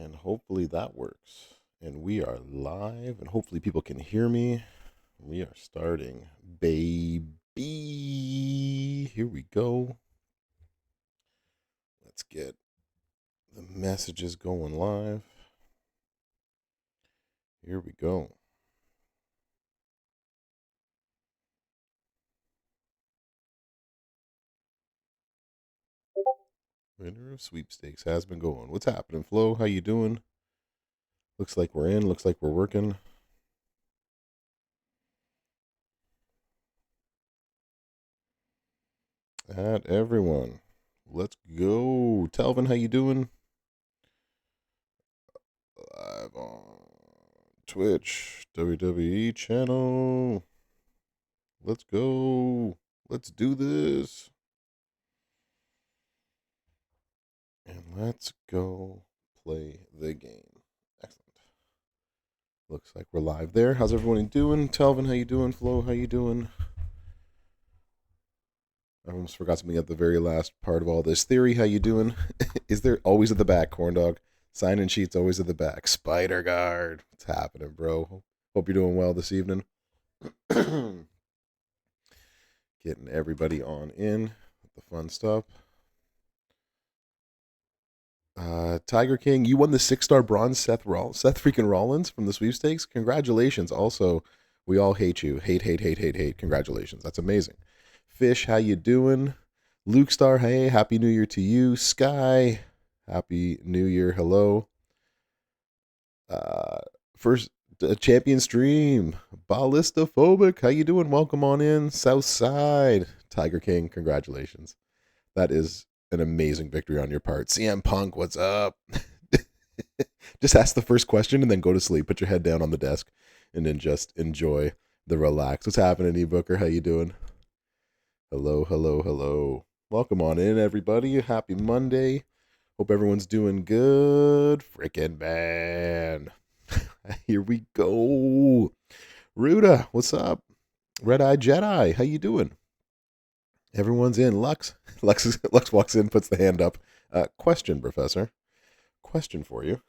And hopefully that works. And we are live, and hopefully people can hear me. We are starting, baby. Here we go. Let's get the messages going live. Here we go. Winner of sweepstakes has been going. What's happening, Flo? How you doing? Looks like we're in. Looks like we're working. At everyone. Let's go. Telvin, how you doing? Live on Twitch, WWE channel. Let's go. Let's do this. And let's go play the game. Excellent. Looks like we're live there. How's everyone doing? Telvin, how you doing? Flo, how you doing? I almost forgot something at the very last part of all this. Theory, how you doing? Is there always at the back, corn dog? Sign-in sheets always at the back. Spider guard. What's happening, bro? Hope you're doing well this evening. Getting everybody on in with the fun stuff. Tiger King, you won the 6-star bronze Seth freaking Rollins from the sweepstakes. Congratulations. Also, we all hate you. Hate. Congratulations. That's amazing. Fish, how you doing? Luke Star, hey, happy new year to you. Sky, happy new year. Hello. First champion stream. Ballistophobic, how you doing? Welcome on in. Southside. Tiger King, congratulations. That is an amazing victory on your part. CM Punk, what's up? Just ask the first question and then go to sleep. Put your head down on the desk and then just enjoy the relax. What's happening, E-Booker? How you doing? Hello. Welcome on in, everybody. Happy Monday. Hope everyone's doing good. Frickin' man. Here we go. Ruda, what's up? Red Eye Jedi, how you doing? Everyone's in. Lux walks in, puts the hand up. Question, Professor. Question for you.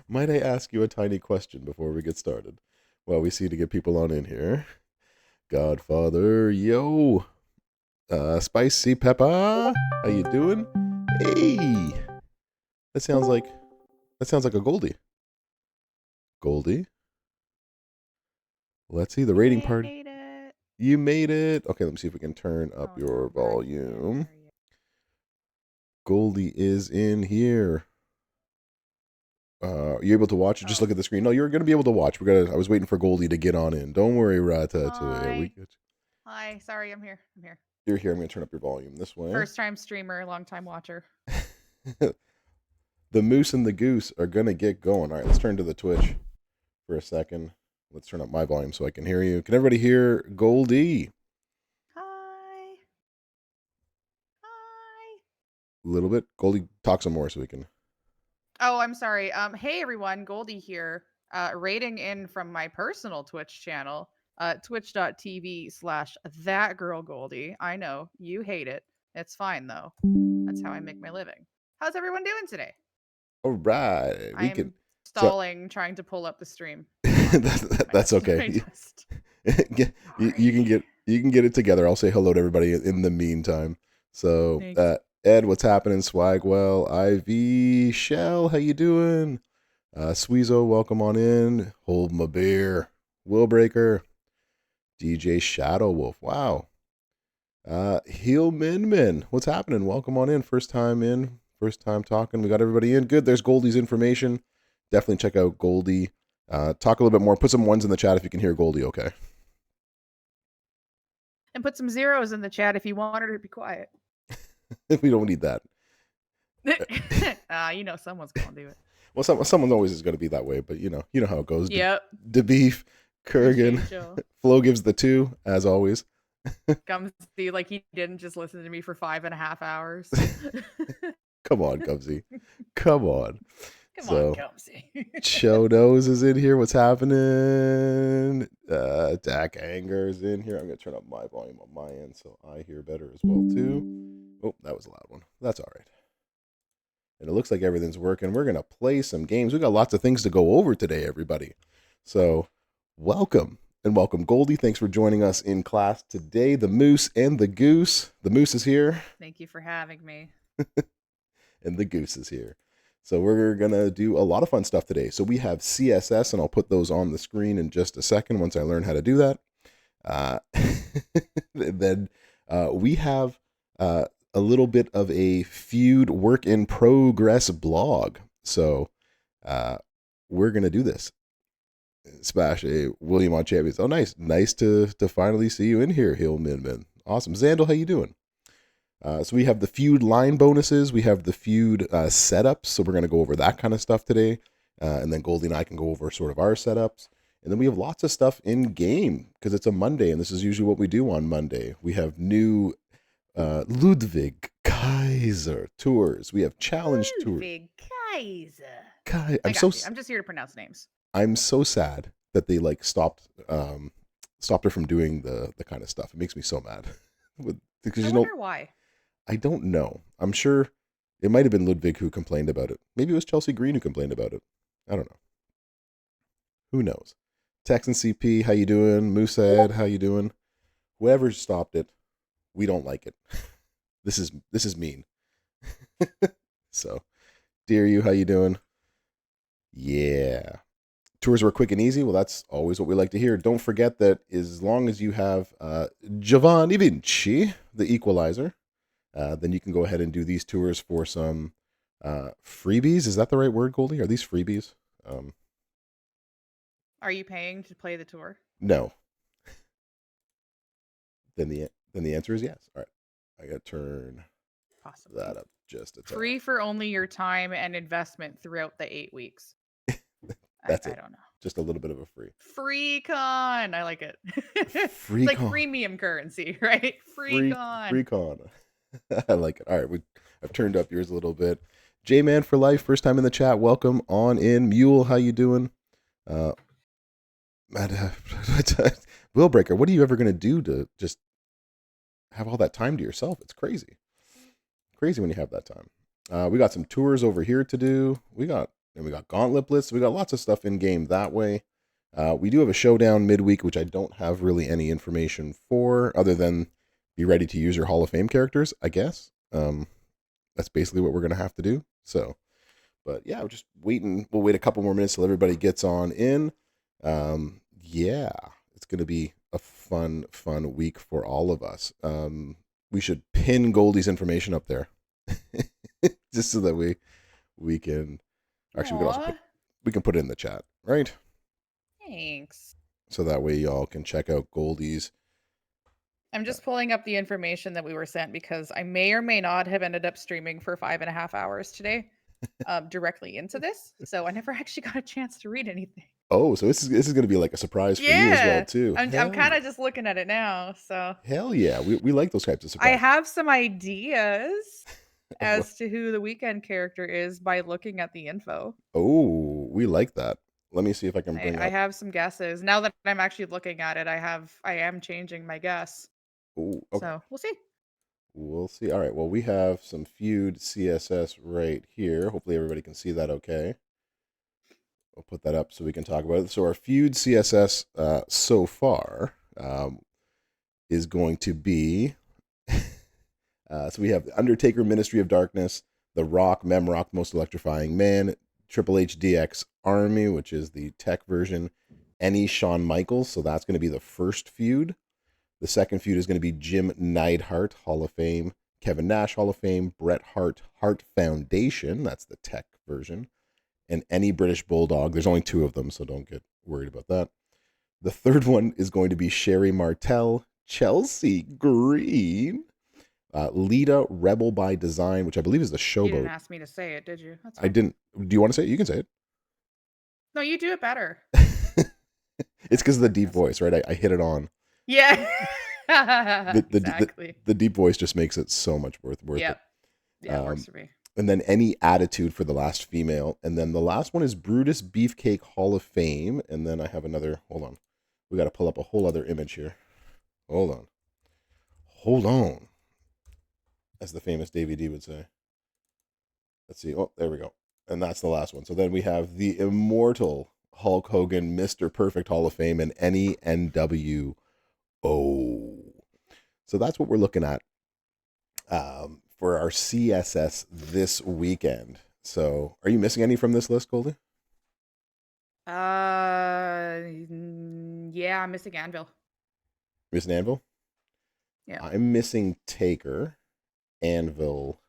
Might I ask you a tiny question before we get started? While we see to get people on in here. Godfather, yo. Spicy Peppa, how you doing? Hey. That sounds like a Goldie. Goldie. Let's see the rating part. You made it. Okay, let me see if we can turn up your volume. Goldie is in here. Are you able to watch? Just look at the screen. No, you're going to be able to watch. I was waiting for Goldie to get on in. Don't worry, Ratatouille. Hi. Sorry, I'm here. You're here. I'm going to turn up your volume this way. First time streamer, long time watcher. The moose and the goose are going to get going. All right, let's turn to the Twitch for a second. Let's turn up my volume so I can hear you. Can everybody hear Goldie? Hi. A little bit. Goldie, talk some more so we can. Oh, I'm sorry. Hey everyone, Goldie here. Rating in from my personal Twitch channel, twitch.tv/thatgirlgoldie. I know you hate it. It's fine though. That's how I make my living. How's everyone doing today? All right, I'm stalling, trying to pull up the stream. That's okay. You can get it together. I'll say hello to everybody in the meantime. So, Ed, what's happening? Swagwell, Ivy, Shell, how you doing? Sweezo, welcome on in. Hold my beer. Willbreaker, DJ Shadow Wolf. Wow. Heel Min, what's happening? Welcome on in. First time talking. We got everybody in. Good. There's Goldie's information. Definitely check out Goldie. Talk a little bit more. Put some ones in the chat if you can hear Goldie okay. And put some zeros in the chat if you want her to be quiet. We don't need that. You know someone's going to do it. Well, someone always is going to be that way, but you know how it goes. Yep. DeBeef, Kurgan, Flo gives the 2, as always. Gumsy, like he didn't just listen to me for 5.5 hours. Come on, Gumsy. Come on. Come on, Gumsy. Chodos is in here. What's happening? Dak Anger is in here. I'm going to turn up my volume on my end so I hear better as well, too. Oh, that was a loud one. That's all right. and it looks like everything's working. We're going to play some games. We got lots of things to go over today, everybody. So, welcome. And welcome, Goldie. Thanks for joining us in class today. The Moose and the Goose. The Moose is here. Thank you for having me. And the Goose is here. So we're going to do a lot of fun stuff today. So we have CSS, and I'll put those on the screen in just a second once I learn how to do that. Then we have a little bit of a Feud work in progress blog. So we're going to do this. Smash a William on Champions. Oh, nice. Nice to finally see you in here, Hill Minmin. Awesome. Zandal, how you doing? So we have the Feud line bonuses. We have the Feud setups. So we're going to go over that kind of stuff today. And then Goldie and I can go over sort of our setups. And then we have lots of stuff in game because it's a Monday, and this is usually what we do on Monday. We have new Ludwig Kaiser tours. We have challenge tours. Ludwig Kaiser. I'm just here to pronounce names. I'm so sad that they stopped her from doing the kind of stuff. It makes me so mad. Because I wonder why. I don't know. I'm sure it might have been Ludwig who complained about it. Maybe it was Chelsea Green who complained about it. I don't know. Who knows? Texan CP, how you doing? Moosehead, how you doing? Whoever stopped it, we don't like it. This is mean. So, dear you, how you doing? Yeah. Tours were quick and easy. Well, that's always what we like to hear. Don't forget that as long as you have Giovanni Vinci, the equalizer, then you can go ahead and do these tours for some freebies. Is that the right word, Goldie? Are these freebies? Are you paying to play the tour? No. Then the answer is yes. All right. I got to turn that up just a tad. Free for only your time and investment throughout the 8 weeks. That's I don't know. Just a little bit of a free. Free con. I like it. Free it's like con. premium currency, right? Free con. Free con. I like it. All right. I've turned up yours a little bit. J-Man for life. First time in the chat. Welcome on in. Mule, how you doing? Willbreaker, what are you ever going to do to just have all that time to yourself? It's crazy. Crazy when you have that time. We got some tours over here to do. We got gauntlets. We got lots of stuff in game that way. We do have a showdown midweek, which I don't have really any information for other than be ready to use your Hall of Fame characters, I guess. That's basically what we're going to have to do. So, but yeah, we're just waiting. We'll wait a couple more minutes till everybody gets on in. Yeah, it's going to be a fun week for all of us. We should pin Goldie's information up there just so that we can actually we can put it in the chat, right? Thanks. So that way y'all can check out Goldie's. I'm just pulling up the information that we were sent because I may or may not have ended up streaming for 5.5 hours today directly into this. So I never actually got a chance to read anything. Oh, so this is going to be like a surprise for you as well, too. I'm kind of just looking at it now. So hell yeah. We like those types of surprises. I have some ideas as to who the weekend character is by looking at the info. Oh, we like that. Let me see if I can bring I have some guesses. Now that I'm actually looking at it, I am changing my guess. Oh, okay. So we'll see. We'll see. All right. Well, we have some Feud CSS right here. Hopefully everybody can see that okay. I'll put that up so we can talk about it. So our Feud CSS so far is going to be... so we have Undertaker, Ministry of Darkness, The Rock, Memrock, Most Electrifying Man, Triple H DX Army, which is the tech version, any Shawn Michaels. So that's going to be the first feud. The second feud is going to be Jim Neidhart, Hall of Fame, Kevin Nash, Hall of Fame, Bret Hart, Hart Foundation. That's the tech version. And any British Bulldog. There's only 2 of them, so don't get worried about that. The third one is going to be Sherry Martel, Chelsea Green, Lita, Rebel by Design, which I believe is the Showboat. You didn't ask me to say it, did you? That's I didn't. Do you want to say it? You can say it. No, you do it better. It's because of the deep voice, right? I hit it on. Yeah. Exactly. The deep voice just makes it so much worth it. Yeah, it works for me. And then any attitude for the last female. And then the last one is Brutus Beefcake Hall of Fame. And then I have another. Hold on. We got to pull up a whole other image here. Hold on. As the famous Davey D would say. Let's see. Oh, there we go. And that's the last one. So then we have the immortal Hulk Hogan, Mr. Perfect Hall of Fame, and any NWO. So that's what we're looking at for our CSS this weekend. So are you missing any from this list, Goldie? Yeah, I'm missing Anvil. Missing Anvil? Yeah. I'm missing Taker, Anvil,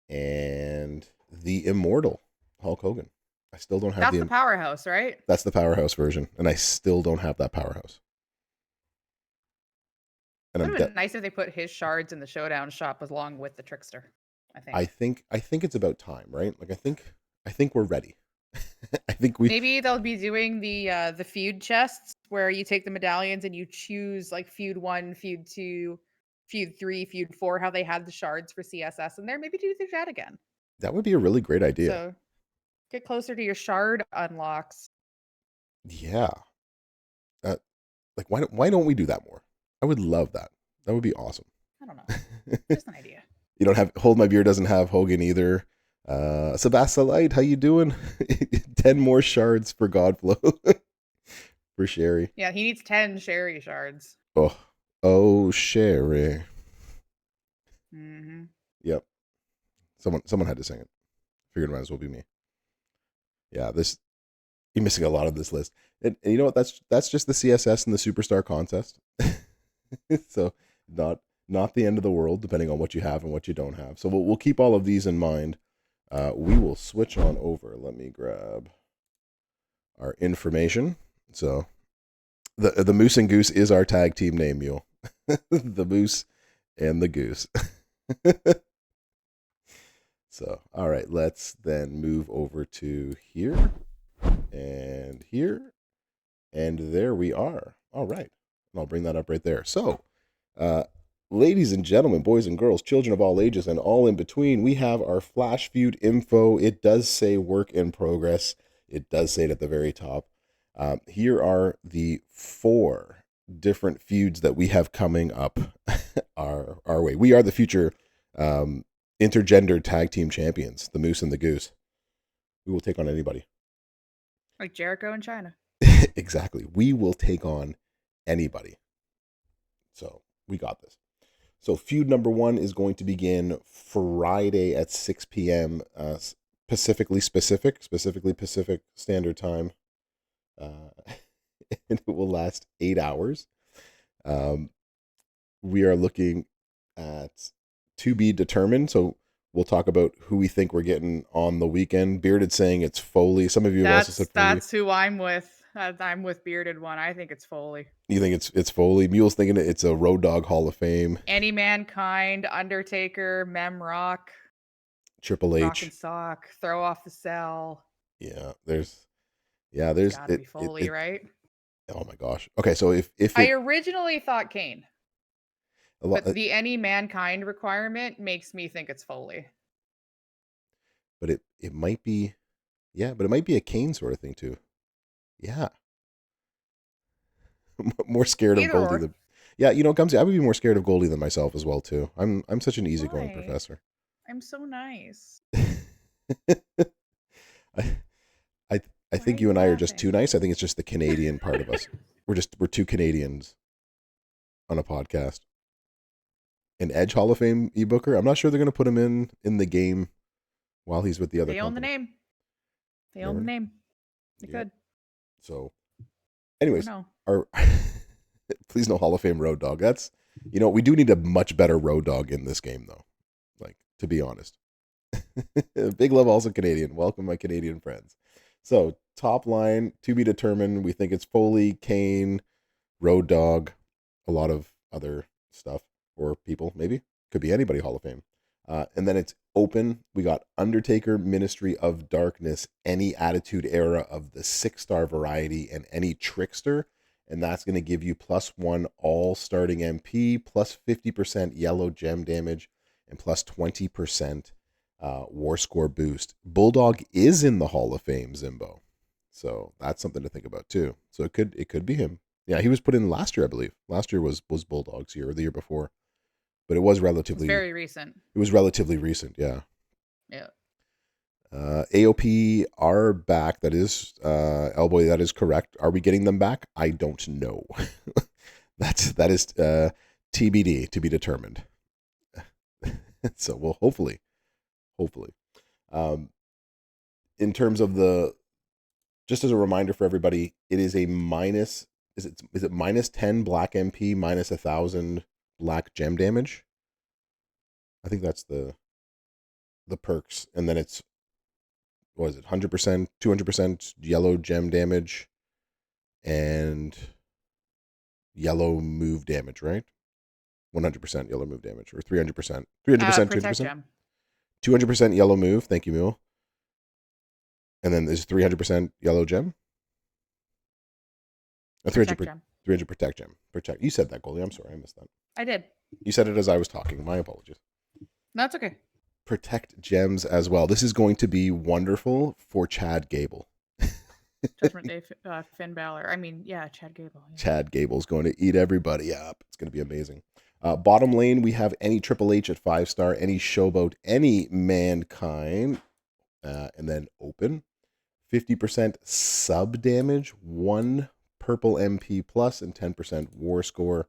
and the immortal Hulk Hogan. I still don't have That's the powerhouse, right? That's the powerhouse version, and I still don't have that powerhouse. And It would have been nice if they put his shards in the showdown shop along with the trickster. I think it's about time, right? Like I think we're ready. I think we maybe they'll be doing the feud chests where you take the medallions and you choose like feud 1, feud 2, feud 3, feud 4, how they had the shards for CSS in there. Maybe do that again. That would be a really great idea. So get closer to your shard unlocks. Yeah. Like why don't we do that more? I would love that. That would be awesome. I don't know. Just an idea. You don't have Hold My Beer doesn't have Hogan either. Sebastian Light, how you doing? 10 more shards for Godflow. For Sherry. Yeah, he needs 10 Sherry shards. Oh, Sherry. Mm-hmm. Yep. Someone had to sing it. Figured it might as well be me. Yeah, you're missing a lot of this list. And you know what? That's just the CSS and the Superstar contest. So not the end of the world, depending on what you have and what you don't have. So we'll keep all of these in mind. We will switch on over. Let me grab our information. So the Moose and Goose is our tag team name, Mule. The Moose and the Goose. So, all right, let's then move over to here and here. And there we are. All right. And I'll bring that up right there. So, ladies and gentlemen, boys and girls, children of all ages, and all in between, we have our Flash Feud info. It does say work in progress. It does say it at the very top. Here are the 4 different feuds that we have coming up our way. We are the future intergender tag team champions, the Moose and the Goose. We will take on anybody. Like Jericho and China. Exactly. We will take on anybody. So we got this. So feud number 1 is going to begin Friday at 6 p.m. Specifically Pacific Standard Time. And it will last 8 hours. We are looking at to be determined. So we'll talk about who we think we're getting on the weekend. Bearded saying it's Foley. Some of you have also said Foley. That's who I'm with. I'm with Bearded one. I think it's Foley. You think it's Foley? Mule's thinking it's a Road Dogg Hall of Fame. Any Mankind, Undertaker, Mem Rock, Triple H, Rock and Sock, Throw Off the Cell. Yeah, there's gotta be Foley, right? Oh my gosh. Okay, so if I originally thought Kane. But the Any Mankind requirement makes me think it's Foley. But it might be, yeah, but it might be a Kane sort of thing too. Yeah. More scared of Goldie than, yeah, you know, I would be more scared of Goldie than myself as well too. I'm such an easygoing professor. I'm so nice. I think you and I are just too nice. I think it's just the Canadian part of us. We're two Canadians on a podcast. An Edge Hall of Fame e-booker. I'm not sure they're going to put him in the game while he's with the other. They own the name. They own the name. They could. So, anyways, please no Hall of Fame Road Dogg. That's, you know, we do need a much better Road Dogg in this game though. Like, to be honest. Big love, also Canadian. Welcome, my Canadian friends. So, top line to be determined. We think it's Foley, Kane, Road Dogg, a lot of other stuff. Or people, maybe. Could be anybody Hall of Fame. And then it's open. We got Undertaker, Ministry of Darkness, any Attitude Era of the 6-star variety, and any Trickster. And that's going to give you +1 all starting MP, plus 50% yellow gem damage, and plus 20% war score boost. Bulldog is in the Hall of Fame, Zimbo. So that's something to think about too. So it could be him. Yeah, he was put in last year, I believe. Last year was Bulldog's year, or the year before. But it was relatively very recent. It was relatively recent, yeah. Yeah. AOP are back. That is, Elboy, that is correct. Are we getting them back? I don't know. that is TBD, to be determined. So we'll hopefully. Um, in terms of just as a reminder for everybody, it is a minus. Is it minus 10 black MP, minus 1,000 black gem damage? I think that's the perks, and then it's, what is it, 100%, 200% yellow gem damage, and yellow move damage, right? 100% yellow move damage, or 300%. 300%, Protect 200%? gem. 200% yellow move. Thank you, Mule. And then there's 300% yellow gem? 300, Protect gem. 300 protect gem. Protect. You said that, Goldie. I'm sorry. I missed that. I did. You said it as I was talking. My apologies. That's okay. Protect gems as well. This is going to be wonderful for Chad Gable. Judgment Day, Finn Balor. I mean, yeah, Chad Gable. Yeah. Chad Gable's going to eat everybody up. It's going to be amazing. Bottom lane, we have any Triple H at 5-star, any Showboat, any Mankind, and then open. 50% sub damage, 1 purple MP plus, and 10% war score.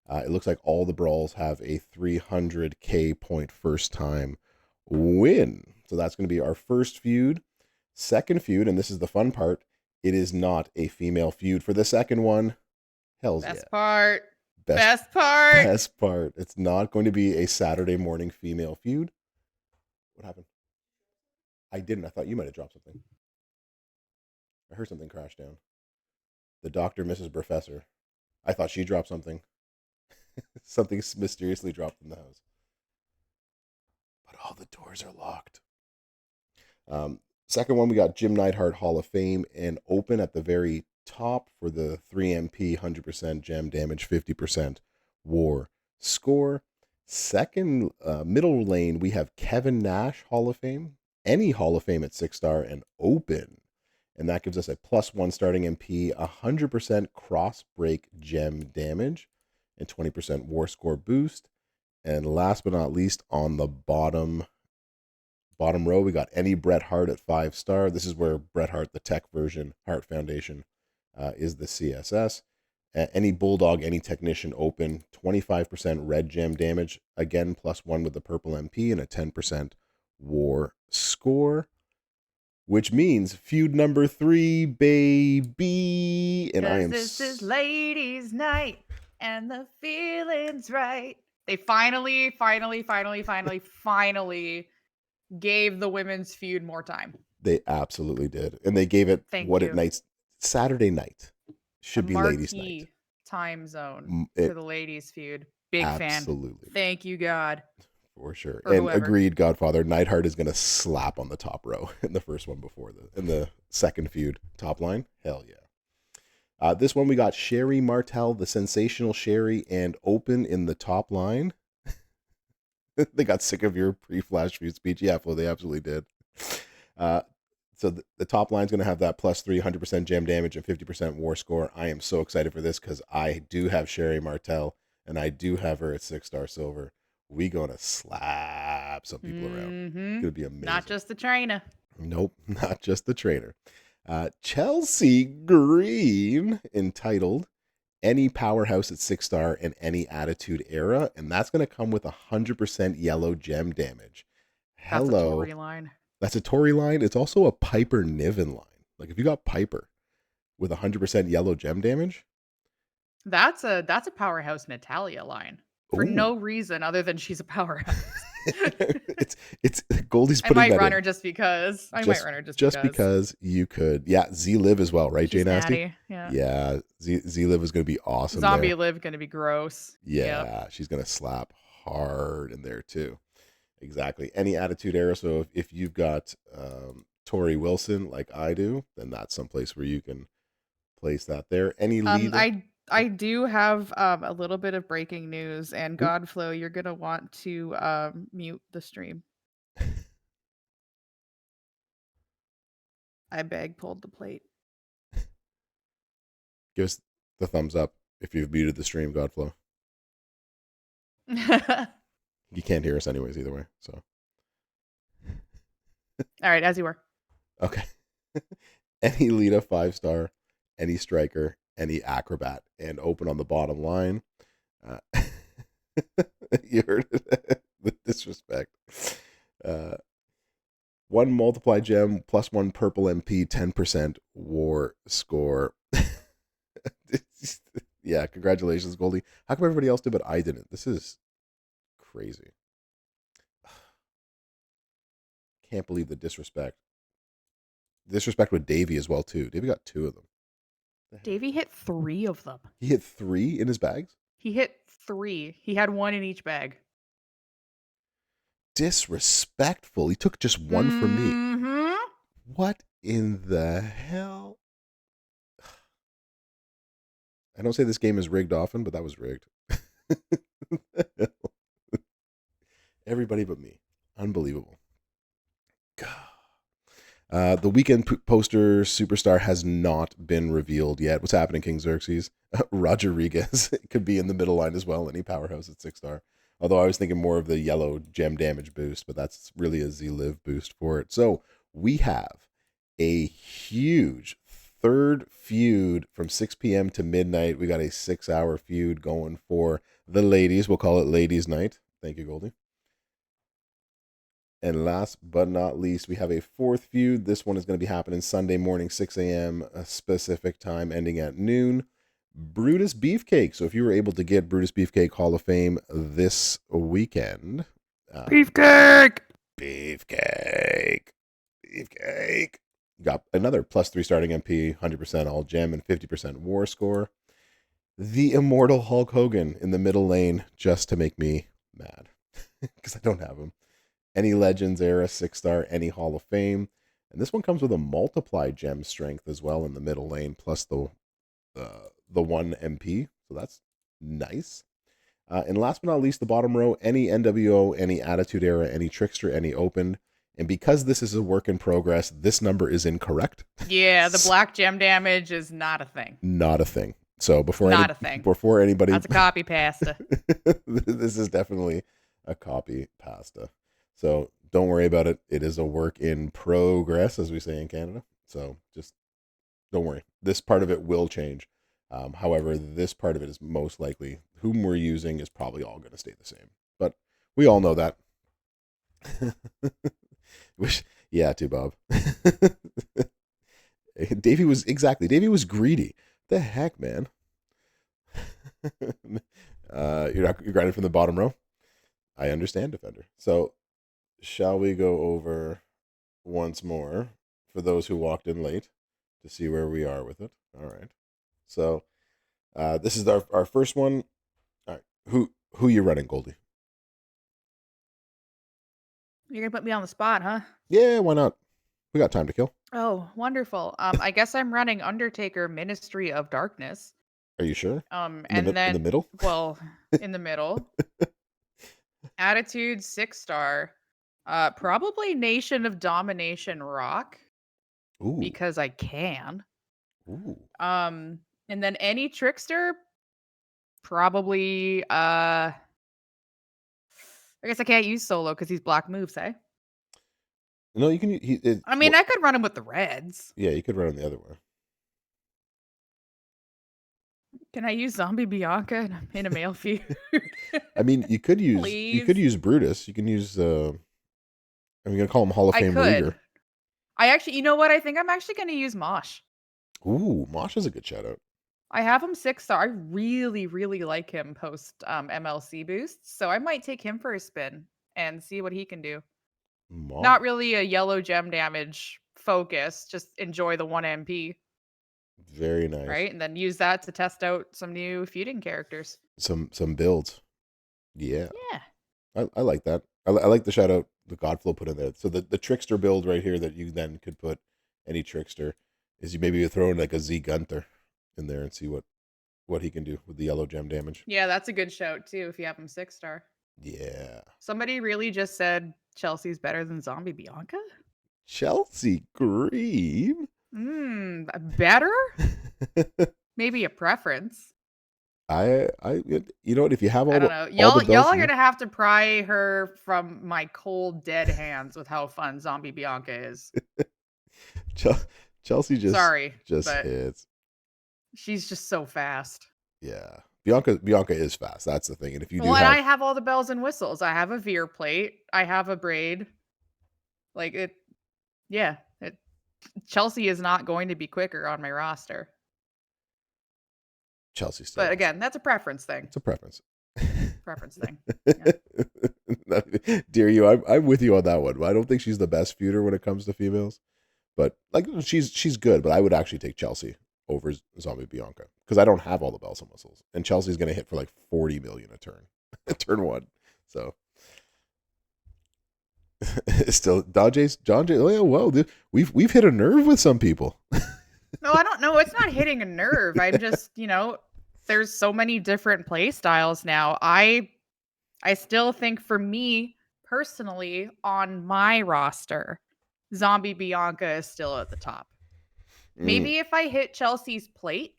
It looks like all the brawls have a 300k point first time win. So that's going to be our first feud. Second feud, and this is the fun part, it is not a female feud for the second one. Hells Best yeah. part. Best, Best part. Best part. It's not going to be a Saturday morning female feud. What happened? I didn't. I thought you might have dropped something. I heard something crash down. The doctor, Mrs. Brofessor. I thought she dropped something. Something mysteriously dropped in the house. But all the doors are locked. Second one, we got Jim Neidhart Hall of Fame and open at the very top for the 3MP, 100% gem damage, 50% war score. Second, middle lane, we have Kevin Nash Hall of Fame, any Hall of Fame at 6-star and open. And that gives us a +1 starting MP, 100% cross break gem damage, and 20% war score boost. And last but not least, on the bottom row, we got any Bret Hart at 5-star. This is where Bret Hart, the tech version, Hart Foundation, is the CSS. Any Bulldog, any Technician open, 25% red gem damage, again, +1 with the purple MP, and a 10% war score. Which means feud number 3, baby. And I am. This is ladies' night, and the feeling's right. They finally gave the women's feud more time. They absolutely did, and they gave it nights. Saturday night should be ladies' night. Time zone for the ladies' feud. Big absolutely. fan. Thank you, God. For sure. For and whoever. Agreed, Godfather. Neidhart is going to slap on the top row in the first one in the second feud top line. Hell yeah. This one we got Sherry Martel, the sensational Sherry, and open in the top line. They got sick of your pre-flash feud speech. Yeah, Flo, they absolutely did. So the top line is going to have that +3, 100% gem damage, and 50% war score. I am so excited for this because I do have Sherry Martel, and I do have her at 6-star silver. We gonna slap some people around. It's gonna be amazing. Not just the trainer. Nope, not just the trainer. Chelsea Green, entitled any powerhouse at 6-star and any attitude era, and that's gonna come with 100% yellow gem damage. Hello. That's a Tory line. That's a Tory line. It's also a Piper Niven line. Like if you got Piper with 100% yellow gem damage, that's a powerhouse Natalia line. For no reason other than she's a powerhouse. it's Goldie's putting that in. I might run her just because. Just because you could. Yeah, Z Liv as well, right, Jay Nasty? Yeah, Z Liv is going to be awesome. Zombie Liv going to be gross. Yeah, she's going to slap hard in there too. Exactly. Any attitude era. So if you've got Tori Wilson like I do, then that's someplace where you can place that there. Any leader? I do have a little bit of breaking news, and Godflow, you're gonna want to mute the stream. I beg, pulled the plate. Give us the thumbs up if you've muted the stream, Godflow. You can't hear us anyways either way, so. All right, as you were. Okay. Any Lita 5-star, any striker, any acrobat, and open on the bottom line. Uh, you heard it. The disrespect. Uh, one multiply gem plus one purple MP, 10% war score. Yeah, congratulations, Goldie. How come everybody else did, but I didn't? This is crazy. Can't believe the disrespect. Disrespect with Davey as well, too. Davey got 2 of them. The heck? Davey hit 3 of them. He hit 3 in his bags? He hit 3. He had 1 in each bag. Disrespectful. He took just 1 from me. Mm-hmm. What in the hell? I don't say this game is rigged often, but that was rigged. Everybody but me. Unbelievable. God. The weekend poster superstar has not been revealed yet. What's happening, King Xerxes? Rodriguez could be in the middle line as well. Any powerhouse at 6-star. Although I was thinking more of the yellow gem damage boost, but that's really a Z-Live boost for it. So we have a huge third feud from 6 p.m. to midnight. We got a 6-hour feud going for the ladies. We'll call it Ladies Night. Thank you, Goldie. And last but not least, we have a 4th feud. This one is going to be happening Sunday morning, 6 a.m. Specific time, ending at noon. Brutus Beefcake. So if you were able to get Brutus Beefcake Hall of Fame this weekend. Beefcake! Beefcake. You got another +3 starting MP, 100% all gem, and 50% war score. The immortal Hulk Hogan in the middle lane just to make me mad because I don't have him. Any Legends era 6-star, any Hall of Fame. And this one comes with a multiply gem strength as well in the middle lane, plus the 1 MP. So that's nice. And last but not least, the bottom row, any NWO, any Attitude Era, any Trickster, any Open. And because this is a work in progress, this number is incorrect. Yeah, the black gem damage is not a thing. Not a thing. So before anybody, that's a copy pasta. This is definitely a copy pasta. So don't worry about it. It is a work in progress, as we say in Canada. So just don't worry. This part of it will change. However, this part of it is most likely whom we're using is probably all going to stay the same. But we all know that. Yeah, too, Bob. Davey was greedy. The heck, man. You're grinding from the bottom row. I understand, Defender. So shall we go over once more for those who walked in late to see where we are with it? All right. So this is our first one. All right. Who you running, Goldie? You're gonna put me on the spot, huh? Yeah, why not? We got time to kill. Oh, wonderful. I guess I'm running Undertaker Ministry of Darkness. Are you sure? And in the middle? Well, in the middle. Attitude 6-star. Probably Nation of Domination Rock. Ooh. Because I can. Ooh. And then any Trickster, probably I guess I can't use solo because he's block moves, eh? No, you can. I could run him with the Reds. Yeah, you could run him the other way. Can I use Zombie Bianca in a male feud? I mean, you could use Brutus. You can use. I'm gonna call him Hall of Fame Rieger. I actually, you know what? I think I'm actually gonna use Mosh. Ooh, Mosh is a good shout out. I have him 6-star. I really, really like him post MLC boosts, so I might take him for a spin and see what he can do. Mosh. Not really a yellow gem damage focus. Just enjoy the 1 MP. Very nice. Right, and then use that to test out some new feuding characters. Some builds. Yeah. Yeah. I like that. I like the shout out the Godflow put in there. So the Trickster build right here that you then could put any Trickster is you maybe throw in like a Z Gunther in there and see what he can do with the yellow gem damage. Yeah, that's a good shout too if you have him 6-star. Yeah. Somebody really just said Chelsea's better than Zombie Bianca? Chelsea Green? Better? Maybe a preference. you know what? If you have I don't know. all the Y'all bells, are gonna have to pry her from my cold, dead hands with how fun Zombie Bianca is. Chel- Chelsea Sorry, just but hits. she's just so fast. Yeah, Bianca is fast. That's the thing. And if you do Well, and I have have all the bells and whistles. I have a veer plate. I have a braid. Like it, yeah. Chelsea is not going to be quicker on my roster. Chelsea, still But awesome. again, that's a preference thing. It's a preference. Preference thing. Yeah. Dear you, I'm with you on that one. I don't think she's the best feuder when it comes to females, but like she's good. But I would actually take Chelsea over Zombie Bianca because I don't have all the bells and whistles, and Chelsea's going to hit for like 40 million a turn, turn one. So still John Jay. Oh yeah, well, we've hit a nerve with some people. No, I don't know. It's not hitting a nerve. I'm just, there's so many different play styles now. I still think for me personally on my roster, Zombie Bianca is still at the top. Mm, Maybe if I hit Chelsea's plate,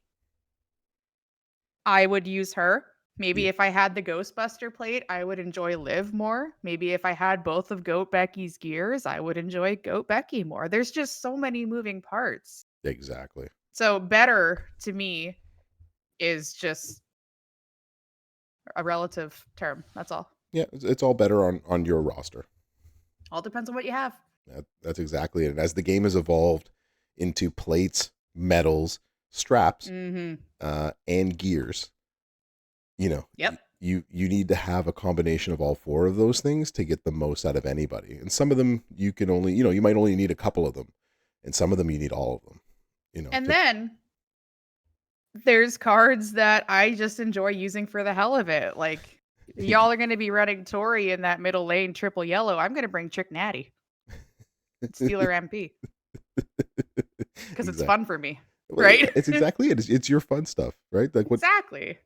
I would use her. Maybe yeah, if I had the Ghostbuster plate, I would enjoy Liv more. Maybe if I had both of Goat Becky's gears, I would enjoy Goat Becky more. There's just so many moving parts. exactly. So better to me is just a relative term. That's all. Yeah, it's all better on your roster. All depends on what you have. That's exactly it. And as the game has evolved into plates, medals, straps, Mhm. and gears, you know, Yep. you need to have a combination of all four of those things to get the most out of anybody. And some of them you can only, you might only need a couple of them, and some of them you need all of them. And then there's cards that I just enjoy using for the hell of it. Like y'all are going to be running Tori in that middle lane triple yellow. I'm going to bring Trick Natty, Steeler MP, because it's Exactly. fun for me, Well, yeah, right? it's exactly it. It's your fun stuff, right? Like what Exactly.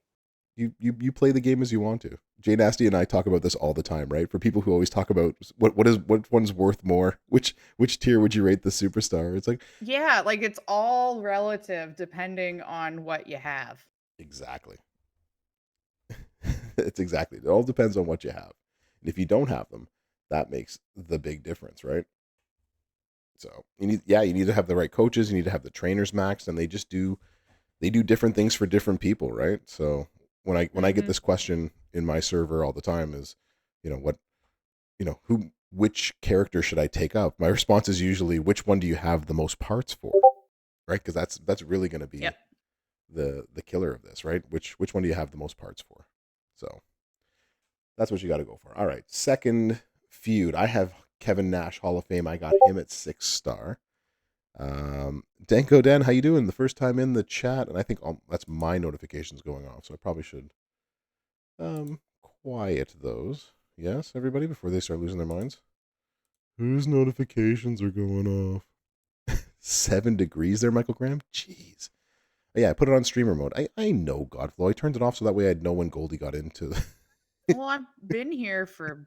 you play the game as you want to. Jay Nasty and I talk about this all the time, right? For people who always talk about what one's worth more, which tier would you rate the superstar? It's like Yeah, like it's all relative depending on what you have. exactly. It's exactly. It all depends on what you have. And if you don't have them, that makes the big difference, right? So you need to have the right coaches, you need to have the trainers maxed, and they do different things for different people, right? So when I get Mhm. this question in my server all the time is, what which character should I take up? My response is usually which one do you have the most parts for, right? Because that's really going to be Yep. the killer of this, right? Which one do you have the most parts for? So that's what you got to go for. All right, second feud. I have Kevin Nash Hall of Fame. I got him at 6-star. Denko Dan, how you doing? The first time in the chat, and I think that's my notifications going off, so I probably should quiet those. Yes, everybody, before they start losing their minds. Whose notifications are going off? 7 degrees there, Michael Graham. Jeez. Yeah, I put it on streamer mode. I know Godflow. I turned it off so that way I'd know when Goldie got into. Well, I've been here for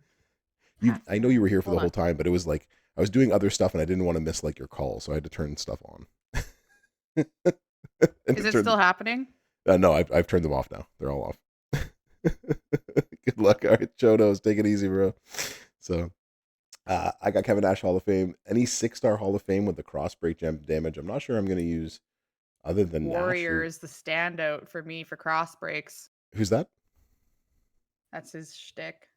You, half I the know you were here for hold the whole on. time, but it was like I was doing other stuff and I didn't want to miss like your call, so I had to turn stuff on. And Is to it turn, still happening? no, I've turned them off now. They're all off. Good luck. All right, Chodos, take it easy, bro. So I got Kevin Nash Hall of Fame. Any 6-star Hall of Fame with the cross break gem damage. I'm not sure I'm going to use other than Nash. Warrior is the standout for me for cross breaks. Who's that? That's his shtick.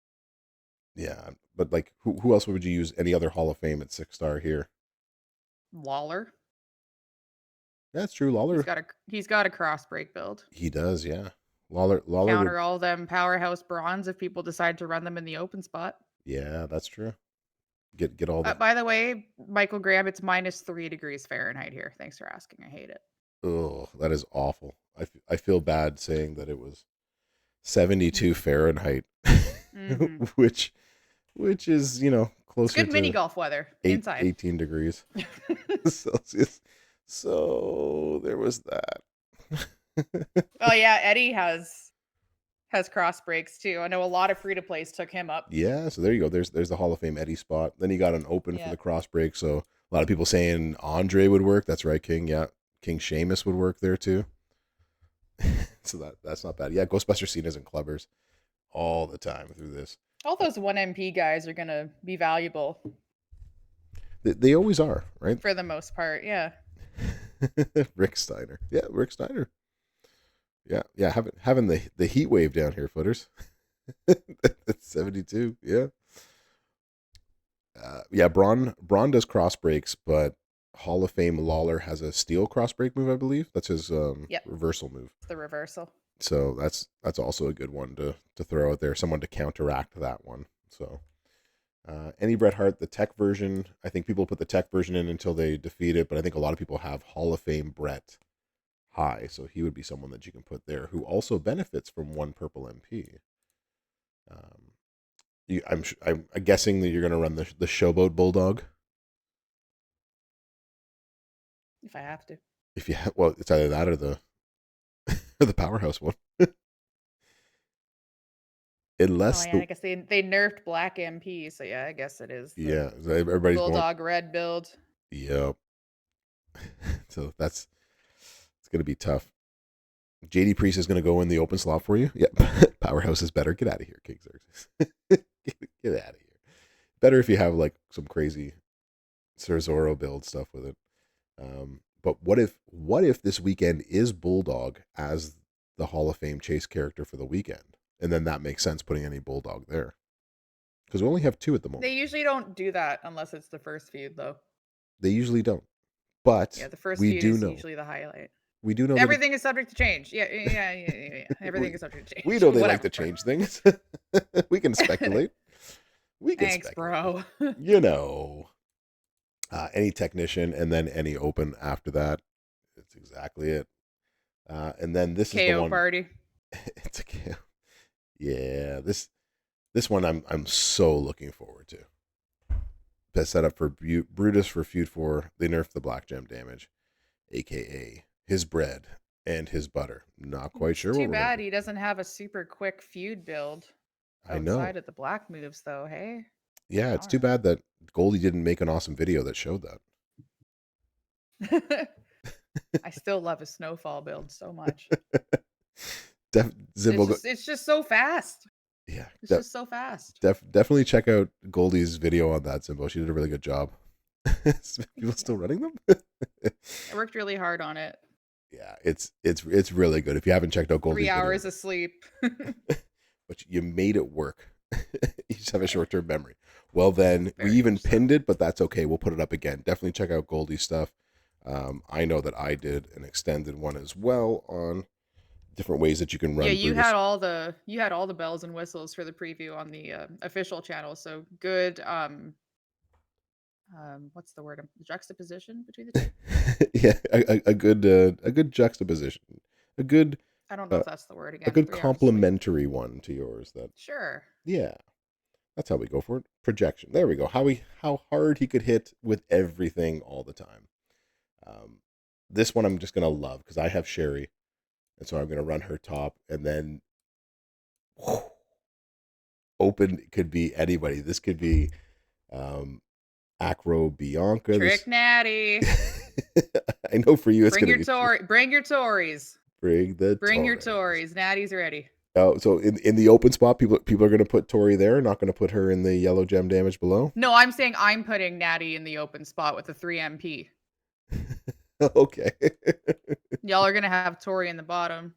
Yeah, but like who else would you use? Any other Hall of Fame at 6-star here? Lawler. That's true. Lawler, He's got a cross break build. he does. Yeah, Lawler would. Counter all them powerhouse bronze if people decide to run them in the open spot. Yeah, that's true. Get all the. By the way, Michael Graham, it's -3 degrees Fahrenheit here. Thanks for asking. I hate it. Oh, that is awful. I feel bad saying that it was 72 Fahrenheit, Mm-hmm. which is It's closer good mini to golf weather inside. 18 degrees Celsius. So there was that. Oh yeah, Eddie has cross breaks too. I know a lot of free to plays took him up. Yeah, so there you go. There's the Hall of Fame Eddie spot. Then you got an open for Yeah. the cross break. So a lot of people saying Andre would work. That's right, King. Yeah, King Sheamus would work there too. So that's not bad. Yeah, Ghostbuster Cena's and clubbers all the time through this. All those 1 MP guys are gonna be valuable They always are, right? for the most part. Yeah. Rick Steiner. Yeah, Rick Steiner. Yeah, yeah. Having the heat wave down here, footers. That's 72. Yeah. Yeah, Braun does cross breaks, but Hall of Fame Lawler has a steel cross break move, I believe. That's his Yep. reversal move. It's the reversal. So that's also a good one to throw out there. Someone to counteract that one. So any Bret Hart, the tech version, I think people put the tech version in until they defeat it, but I think a lot of people have Hall of Fame Bret high, so he would be someone that you can put there who also benefits from one purple MP. I'm guessing that you're going to run the Showboat Bulldog. If I have to. If you have, well, it's either that or the or the Powerhouse one. Unless I guess they nerfed Black MP, so yeah, I guess it is. Yeah, so everybody's Bulldog red build. Yep. So it's going to be tough. JD Priest is going to go in the open slot for you. Yep. Powerhouse is better. Get out of here, King Xerxes. Get out of here. Better if you have like some crazy Sir Zorro build stuff with it. But what if this weekend is Bulldog as the Hall of Fame chase character for the weekend? And then that makes sense putting any Bulldog there. Because we only have 2 at the moment. They usually don't do that unless it's the first feud, though. They usually don't. But yeah, the first we feud do is know. usually the highlight. We do know everything is subject to change. Yeah. Everything is subject to change. We know they like to change things. We can speculate. Thanks, bro. You know, any technician and then any open after that. It's exactly it. And then this KO is the one. Party. It's a KO. Yeah, this one I'm so looking forward to. The setup for Brutus for Feud 4. They nerfed the Black Gem damage, aka his bread and his butter. Not quite sure. Too bad he doesn't have a super quick feud build. I know. Outside of the black moves, though, hey. Yeah, it's too bad that Goldie didn't make an awesome video that showed that. I still love his snowfall build so much. It's just so fast. Yeah, it's just so fast. Definitely check out Goldie's video on that, Zimbo. She did a really good job. People still running them? I worked really hard on it. Yeah, it's really good. If you haven't checked out Goldie's 3 hours video, of sleep. But you made it work. You just have a short-term memory. Well, then we even pinned it, but that's okay. We'll put it up again. Definitely check out Goldie's stuff. I know that I did an extended one as well on different ways that you can run. Yeah, you had all the bells and whistles for the preview on the official channel. So good. What's the word? Juxtaposition between the two. Yeah, a good juxtaposition. A good. I don't know if that's the word again. A good complementary one to yours. That sure. Yeah, that's how we go for it. Projection. There we go. How hard he could hit with everything all the time. This one I'm just gonna love because I have Sherry, and so I'm gonna run her top, and then open could be anybody. This could be Acro Bianca. Trick Natty. I know for you it's bring gonna your be bring your Tories. Bring your Tories. Natty's ready. Oh, so in the open spot, people are going to put Tori there, not going to put her in the yellow gem damage below? No, I'm saying I'm putting Natty in the open spot with the 3 MP. Okay. Y'all are going to have Tori in the bottom.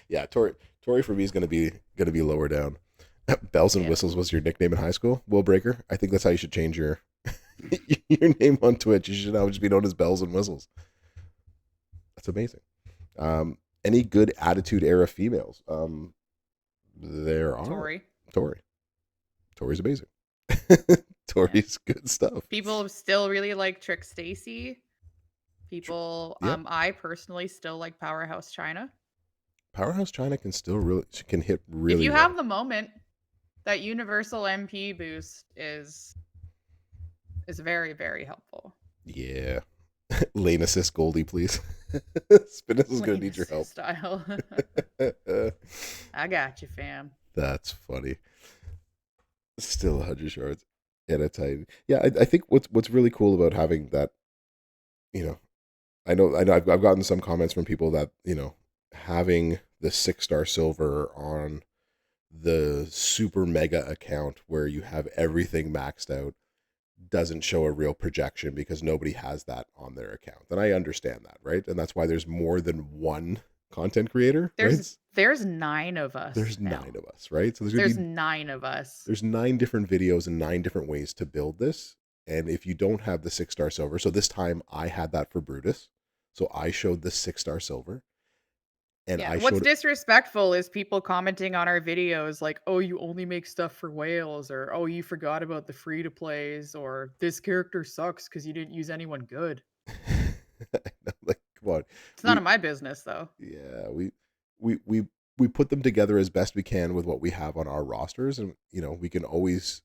Yeah, Tori for me is going to be lower down. Bells and Whistles was your nickname in high school? Will Breaker? I think that's how you should change your your name on Twitch. You should now just be known as Bells and Whistles. That's amazing. Any good Attitude Era females? There are. Tori's amazing. Tori's good stuff. People still really like Trick Stacy. People, I personally still like Powerhouse China. Powerhouse China can hit really. If you have the moment, that universal MP boost is very, very helpple. Yeah. Lane assist Goldie, please. Spinnis is going to need your help. Style. I got you, fam. That's funny. Still 100 shards and a tight. Yeah, I think what's really cool about having that, I know I've gotten some comments from people that, having the 6-star silver on the super mega account where you have everything maxed out doesn't show a real projection because nobody has that on their account. And I understand that, right? And that's why there's more than one content creator, right? There's 9 of us There's now. 9 of us, right? So there's 9 of us. There's 9 different videos and 9 different ways to build this. And if you don't have the 6-star silver, so this time I had that for Brutus. So I showed the 6-star silver. And Yeah, what's disrespectful is people commenting on our videos like, "Oh, you only make stuff for whales," or "Oh, you forgot about the free to plays," or "This character sucks because you didn't use anyone good." like, come on. It's none of my business, though. Yeah, we put them together as best we can with what we have on our rosters, and we can always.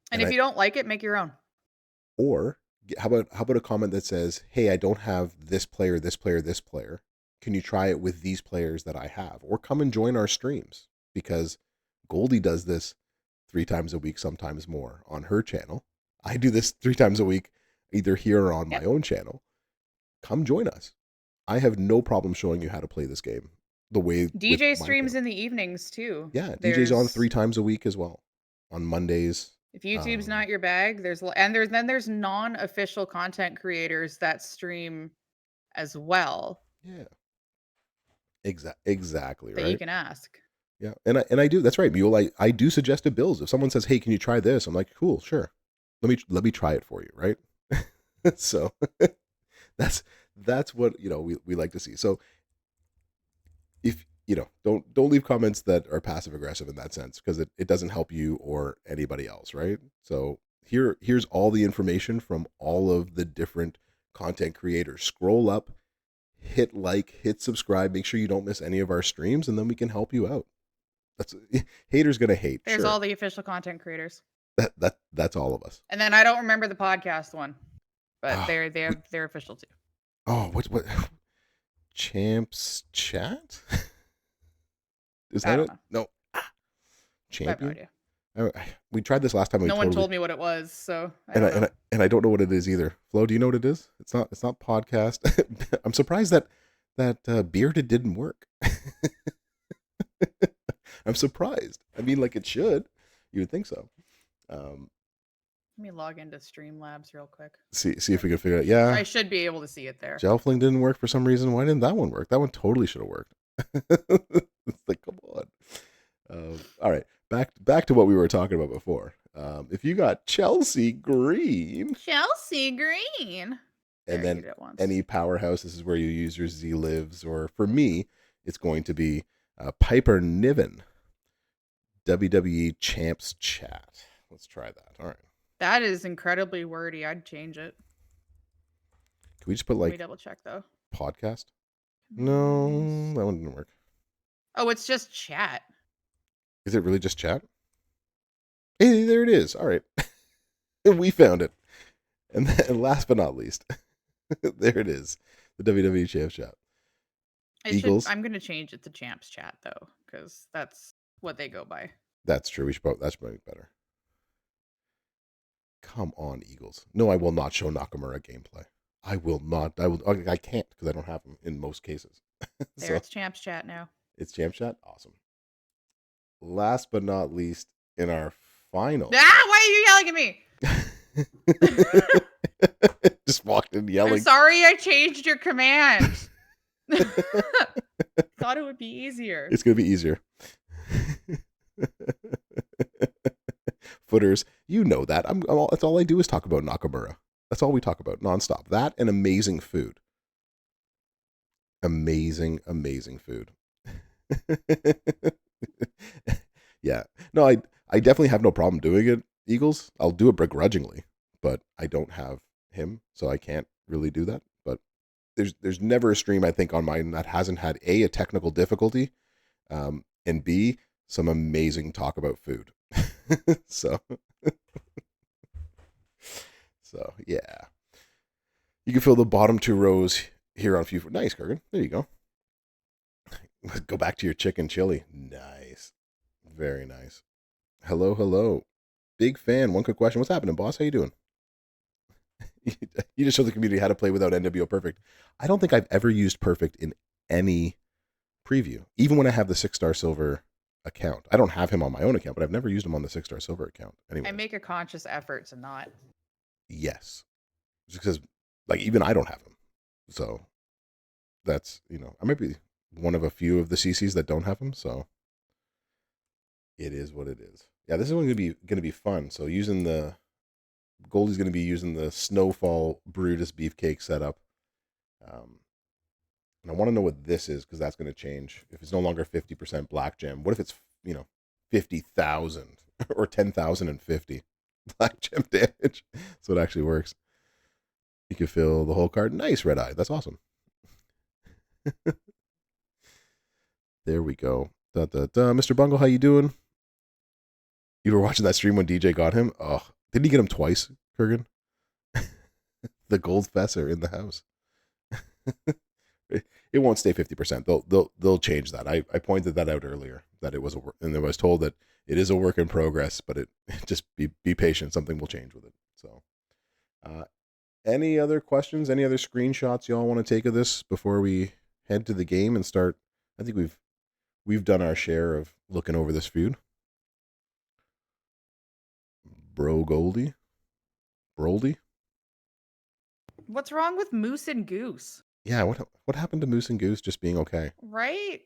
And if you don't like it, make your own. Or how about a comment that says, "Hey, I don't have this player, this player, this player. Can you try it with these players that I have?" Or come and join our streams, because Goldie does this 3 times a week, sometimes more, on her channel. I do this 3 times a week, either here or on my own channel. Come join us. I have no problem showing you how to play this game the way DJ streams in the evenings too. Yeah, DJ's on 3 times a week as well, on Mondays. If YouTube's not your bag, there's non-official content creators that stream as well. Yeah, exactly, right? That you can ask. Yeah, and I do. That's right, Mule. I do suggested builds. If someone says, "Hey, can you try this?" I'm like, "Cool, sure. Let me try it for you," right? So that's what we like to see. So if don't leave comments that are passive aggressive in that sense, because it doesn't help you or anybody else, right? So here's all the information from all of the different content creators. Scroll up, hit like, hit subscribe, make sure you don't miss any of our streams, and then we can help you out. That's haters gonna hate. There's all the official content creators. That's all of us. And then I don't remember the podcast one, but they're official too. Oh, what Champs Chat? Is that it? No. Champion. We tried this last time. No one told me what it was, so and I don't know what it is either. Flo, do you know what it is? It's not podcast. I'm surprised that bearded didn't work. I'm surprised. I mean, like, it should. You would think so. Let me log into Streamlabs real quick. See if we can figure it out. Yeah, I should be able to see it there. Gelfling didn't work for some reason. Why didn't that one work? That one totally should have worked. It's like, come on. All right, back to what we were talking about before. If you got Chelsea Green, and then any powerhouse, this is where you use your Z lives, or for me, it's going to be Piper Niven, WWE Champs Chat. Let's try that. All right. That is incredibly wordy. I'd change it. Can we just put like? Let me double check though. Podcast? No, that one didn't work. Oh, it's just chat. Is it really just chat? Hey, there it is. All right. We found it. And then, last but not least, there it is. The WWE Champs Chat. Eagles. I'm going to change it to Champs Chat, though, because that's what they go by. That's true. That's probably better. Come on, Eagles. No, I will not show Nakamura gameplay. I will not. I can't, because I don't have them in most cases. There, it's Champs Chat now. It's Champs Chat? Awesome. Last but not least, in our final. Why are you yelling at me? Just walked in yelling. I'm sorry I changed your command. Thought it would be easier. It's going to be easier. Footers, you know that. That's all I do is talk about Nakamura. That's all we talk about nonstop. That and amazing food. Amazing food. Yeah. No, I definitely have no problem doing it, Eagles. I'll do it begrudgingly, but I don't have him, so I can't really do that. But there's never a stream, I think, on mine that hasn't had a technical difficulty, and B, some amazing talk about food. So yeah, you can fill the bottom 2 rows here on Feud. Nice, Kurgan. There you go. Go back to your chicken chili. Nice, very nice. Hello, big fan. One quick question: what's happening, boss? How you doing? You just show the community how to play without NWO Perfect. I don't think I've ever used Perfect in any preview, even when I have the 6-star silver account. I don't have him on my own account, but I've never used him on the 6-star silver account. I Anyways, make a conscious effort to not. yes, just because like even I don't have him, so that's I might be one of a few of the CCs that don't have him. So it is what it is. Yeah, this is going to be fun. So using the Goldie's going to be using the Snowfall Brutus Beefcake setup. And I want to know what this is because that's going to change. If it's no longer 50% black gem, what if it's 50,000 or 10,050 black gem damage? So it actually works. You can fill the whole card. Nice, Red Eye. That's awesome. There we go. Da, da, da. Mr. Bungle, how you doing? You were watching that stream when DJ got him? Oh, didn't he get him twice, Kurgan? The Goldfessor in the house. It won't stay 50%. They'll change that. I pointed that out earlier that it was a work, and I was told that it is a work in progress, but it just be patient. Something will change with it. So, any other questions? Any other screenshots y'all want to take of this before we head to the game and start? I think we've done our share of looking over this feud. Bro Goldie, Broldy. What's wrong with Moose and Goose? Yeah, what happened to Moose and Goose just being okay? Right?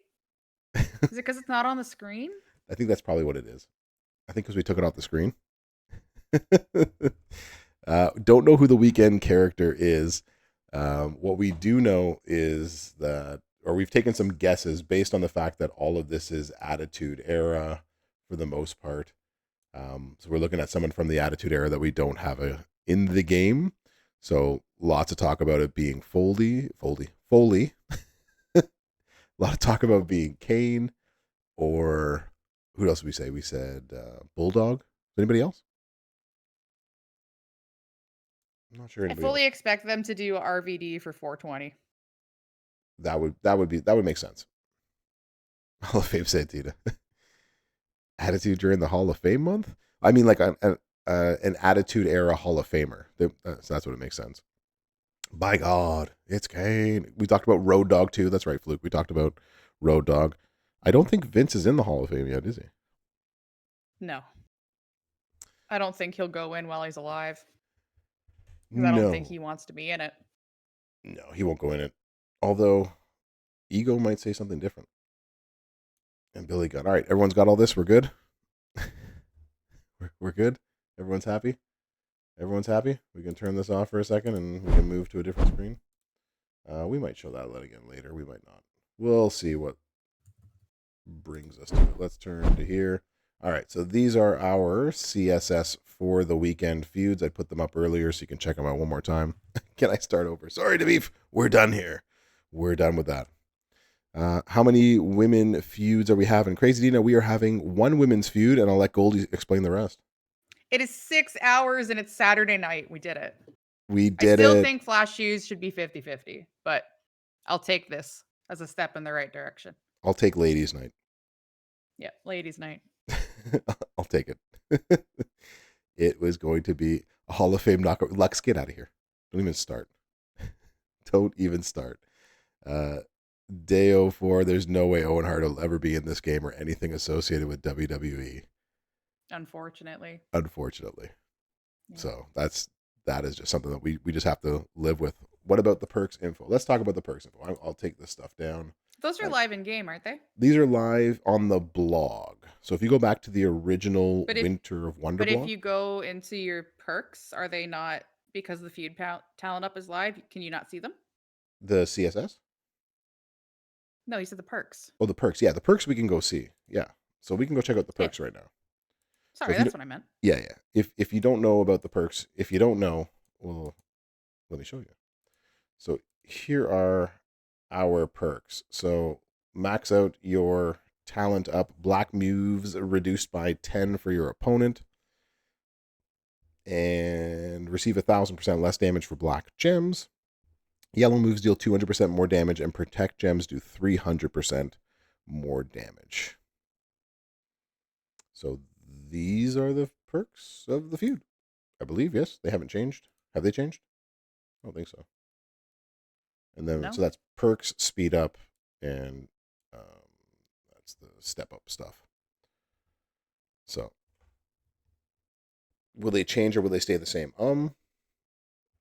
Is it because it's not on the screen? I think that's probably what it is. I think because we took it off the screen. Don't know who the weekend character is. What we do know is that, or we've taken some guesses based on the fact that all of this is Attitude Era for the most part. So we're looking at someone from the Attitude Era that we don't have in the game. So lots of talk about it being Foley. A lot of talk about being Kane, or who else did we say? We said Bulldog. Anybody else? I'm not sure I anybody fully else. expect them to do RVD for 420. That would make sense. Hall of Fame Santita. Attitude during the Hall of Fame month? I mean, like an Attitude Era Hall of Famer. So that's what it makes sense. By God, it's Kane. We talked about Road Dogg too. That's right, Fluke. We talked about Road Dogg. I don't think Vince is in the Hall of Fame yet, is he? No. I don't think he'll go in while he's alive. Because I don't think No. he wants to be in it. No, he won't go in it. Although, Ego might say something different. And Billy Gunn. All right, everyone's got all this. We're good? We're good? Everyone's happy? Everyone's happy? We can turn this off for a second and we can move to a different screen. We might show that again later. We might not. We'll see what brings us to it. Let's turn to here. All right, so these are our CSS for the weekend feuds. I put them up earlier so you can check them out one more time. Can I start over? Sorry to beef. We're done here. We're done with that. How many women feuds are we having? Crazy Dina, we are having one women's feud, and I'll let Goldie explain the rest. It is 6 hours and it's Saturday night. We did it. We I did still it. think Flash Shoes should be 50-50, but I'll take this as a step in the right direction. I'll take ladies' night. Yeah, ladies' night. I'll take it. It was going to be a Hall of Fame knockout. Lux, get out of here. Don't even start. Don't even start. Day 04, there's no way Owen Hart will ever be in this game or anything associated with WWE. Unfortunately. Unfortunately. Yeah. So that is just something that we just have to live with. What about the perks info? Let's talk about the perks info. I'll take this stuff down. Those are live in game, aren't they? These are live on the blog. So if you go back to the original Winter of Wonder blog. But if you go into your perks, are they not, because the feud talent up is live, can you not see them? The CSS? No, you said the perks. Oh, the perks. Yeah, the perks we can go see. Yeah. So we can go check out the perks right now. Sorry, that's what I meant. Yeah. If you don't know about the perks, if you don't know, well, let me show you. So here are our perks. So max out your talent up. Black moves reduced by 10 for your opponent. And receive 1,000% less damage for black gems. Yellow moves deal 200% more damage, and protect gems do 300% more damage. So these are the perks of the feud. I believe, yes. They haven't changed. Have they changed? I don't think so. And then, No? so that's perks, speed up, and that's the step up stuff. So, will they change or will they stay the same?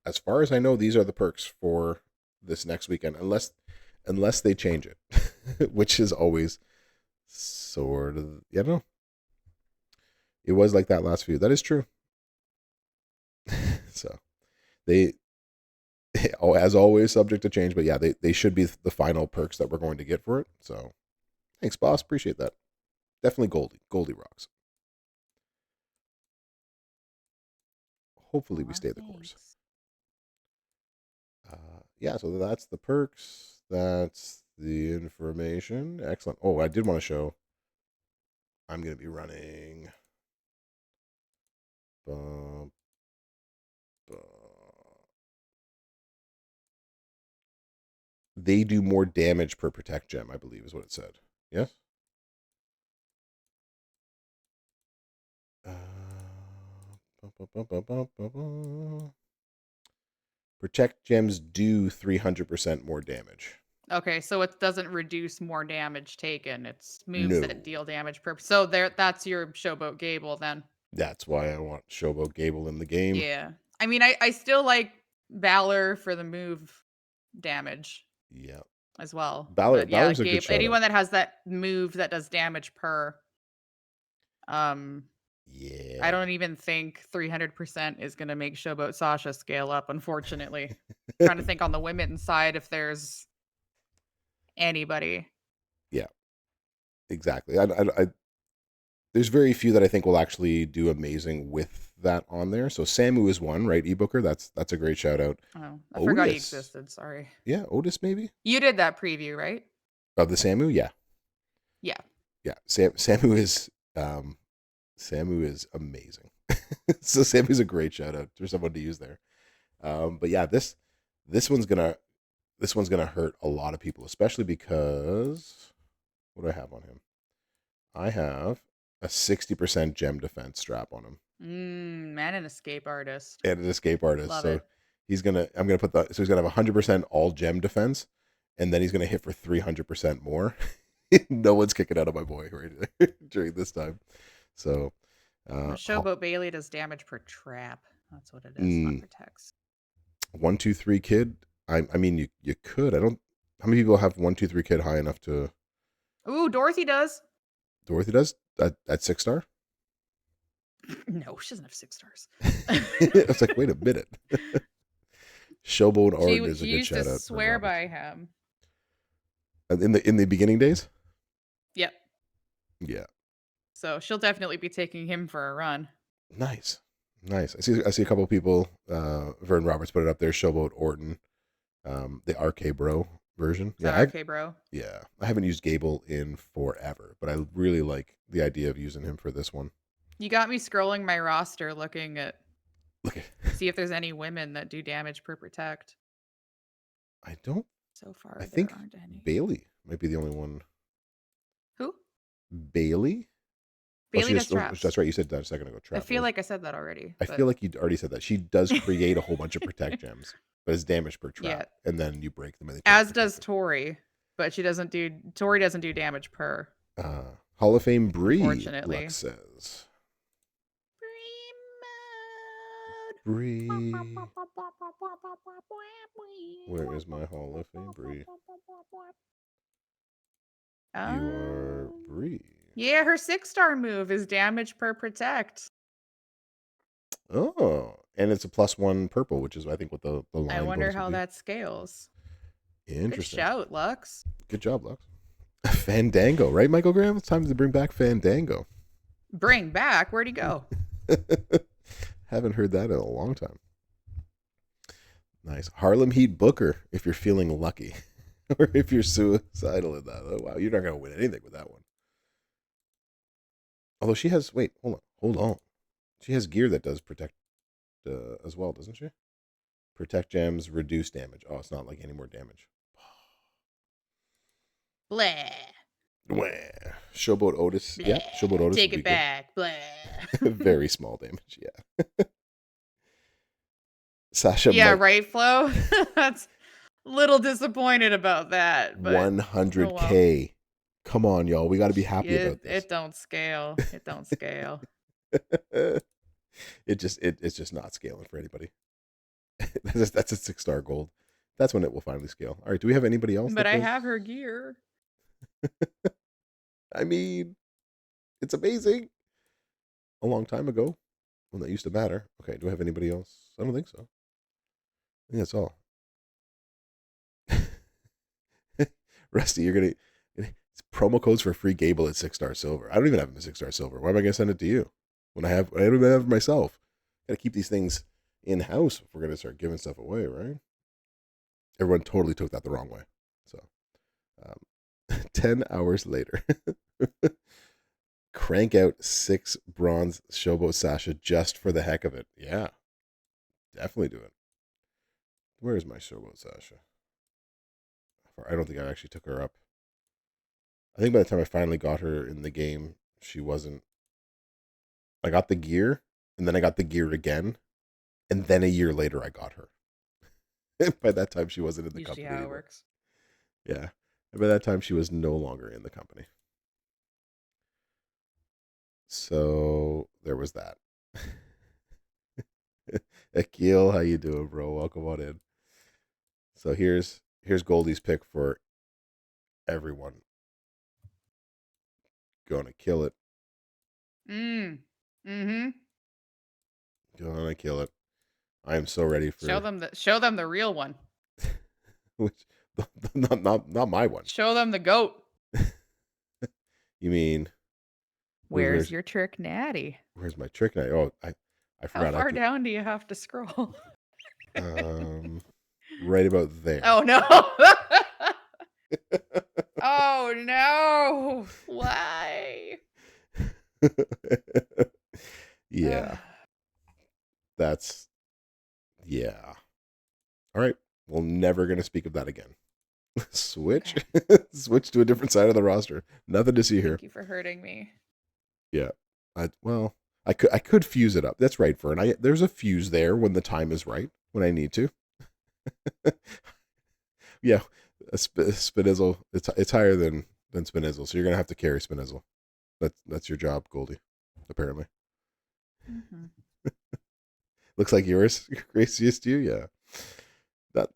As far as I know, these are the perks for this next weekend, unless they change it, which is always sort of, you know, it was like that last few. That is true. So they, oh, as always, subject to change, but yeah, they should be the final perks that we're going to get for it. So thanks, boss. Appreciate that. Definitely Goldie rocks. Hopefully, we Aw, stay the course. thanks. Yeah, so that's the perks. That's the information. Excellent. Oh, I did want to show. I'm going to be running. Bum, bum. They do more damage per protect gem, I believe, is what it said. Yes? Protect gems do 300% more damage. Okay, so it doesn't reduce more damage taken. It's moves that No. deal damage per. So that's your Showboat Gable then. That's why I want Showboat Gable in the game. Yeah. I mean, I still like Valor for the move damage Yeah. as well. But yeah, Valor's a good Gable, shout out. anyone that has that move that does damage per, I Yeah. don't even think 300% is going to make Showboat Sasha scale up, unfortunately. Trying to think on the women's side if there's anybody. Yeah. Exactly. There's very few that I think will actually do amazing with that on there. So Samu is one, right? Ebooker, that's a great shout out. Oh, I forgot he Otis, existed. Sorry. yeah, Otis maybe You did that preview, right? of the Samu, yeah, Yeah. yeah. Samu is amazing. So Samu's a great shout out for someone to use there. But yeah, this one's gonna hurt a lot of people, especially because what do I have on him? I have a 60% gem defense strap on him. Man, an escape artist. And an escape artist. Love So it. he's gonna put the so he's gonna have 100% all gem defense, and then he's gonna hit for 300% more. No one's kicking out of my boy right during this time. So Showboat Bailey does damage per trap. That's what it is, not protects. 1-2-3 kid. I mean you could. I don't. How many people have 1-2-3 kid high enough to? Ooh, Dorothy does. Dorothy does at 6-star. No, she doesn't have 6 stars. I was like, wait a minute. Showboat Arden is a She good used to shout out. swear by him. In the beginning days. Yep. Yeah. So she'll definitely be taking him for a run. Nice. I see a couple of people. Vern Roberts put it up there. Showboat Orton, the RK Bro version. Is that RK Bro? Yeah, I haven't used Gable in forever, but I really like the idea of using him for this one. You got me scrolling my roster, looking at Look at. see if there's any women that do damage per protect. I don't. So far, I there think aren't any. Bailey might be the only one. Who? Bailey. Bailey does traps. That's right. You said that a second ago. Trap. I feel like I said that already. I feel like you already said that. She does create a whole bunch of protect gems, but it's damage per trap, Yeah. and then you break them. And as does Tori, but Tori doesn't do damage per. Hall of Fame Bree. Unfortunately, Lux says. Bree. Where is my Hall of Fame Bree? You are Bree. Yeah, her 6-star move is damage per protect. Oh, and it's a +1 purple, which is I think what the line. I wonder how that scales. Interesting. Good shout, Lux. Good job, Lux. Fandango, right, Michael Graham? It's time to bring back Fandango. Bring back? Where'd he go? Haven't heard that in a long time. Nice. Harlem Heat Booker, if you're feeling lucky. Or if you're suicidal in that. Oh, wow, you're not going to win anything with that one. Although she has, wait, hold on. She has gear that does protect as well, doesn't she? Protect gems, reduce damage. Oh, it's not like any more damage. Blah. Blah. Showboat Otis. Blah. Yeah, Showboat Otis. Take it back. Blah. Very small damage, yeah. Sasha Yeah, might right, Flo? That's a little disappointed about that, but oh well. 100K. Come on, y'all. We got to be happy about this. It don't scale. It don't scale. It's just not scaling for anybody. That's a 6-star gold. That's when it will finally scale. All right. Do we have anybody else But that I does? have her gear. I mean, it's amazing. A long time ago when that used to matter. Okay. Do we have anybody else? I don't think so. I think that's all. Rusty, you're gonna it's promo codes for free Gable at 6-star silver. I don't even have him at 6-star silver. Why am I gonna send it to you when I don't even have it myself? Gotta keep these things in house if we're gonna start giving stuff away, right? Everyone totally took that the wrong way. So, 10 hours later, crank out 6 bronze Showboat Sasha just for the heck of it. Yeah, definitely do it. Where is my Showboat Sasha? I don't think I actually took her up. I think by the time I finally got her in the game, she wasn't. I got the gear, and then I got the gear again, and then a year later I got her. By that time, she wasn't in the Usually company how it anymore. works. Yeah, and by that time, she was no longer in the company. So there was that. Akil, how you doing, bro? Welcome on in. So here's Goldie's pick for everyone. Gonna kill it. Mm-hmm. Gonna kill it. I am so ready Show for them the real one. which not my one. Show them the goat. You mean Where's your trick natty? where's my trick night? Oh, I How forgot I far could down do you have to scroll? right about there. Oh no. Oh no. Why? Yeah. That's yeah. All right. We're never gonna speak of that again. Switch. Okay. Switch to a different side of the roster. Nothing to see here. Thank you for hurting me. Yeah. I could fuse it up. That's right, Fern. There's a fuse there when the time is right, when I need to. Yeah. Spinizzle. It's higher than Spinizzle, so you're gonna have to carry Spinizzle. That's your job, Goldie. Apparently. Mm-hmm. Looks like yours, Gracious to you, yeah. That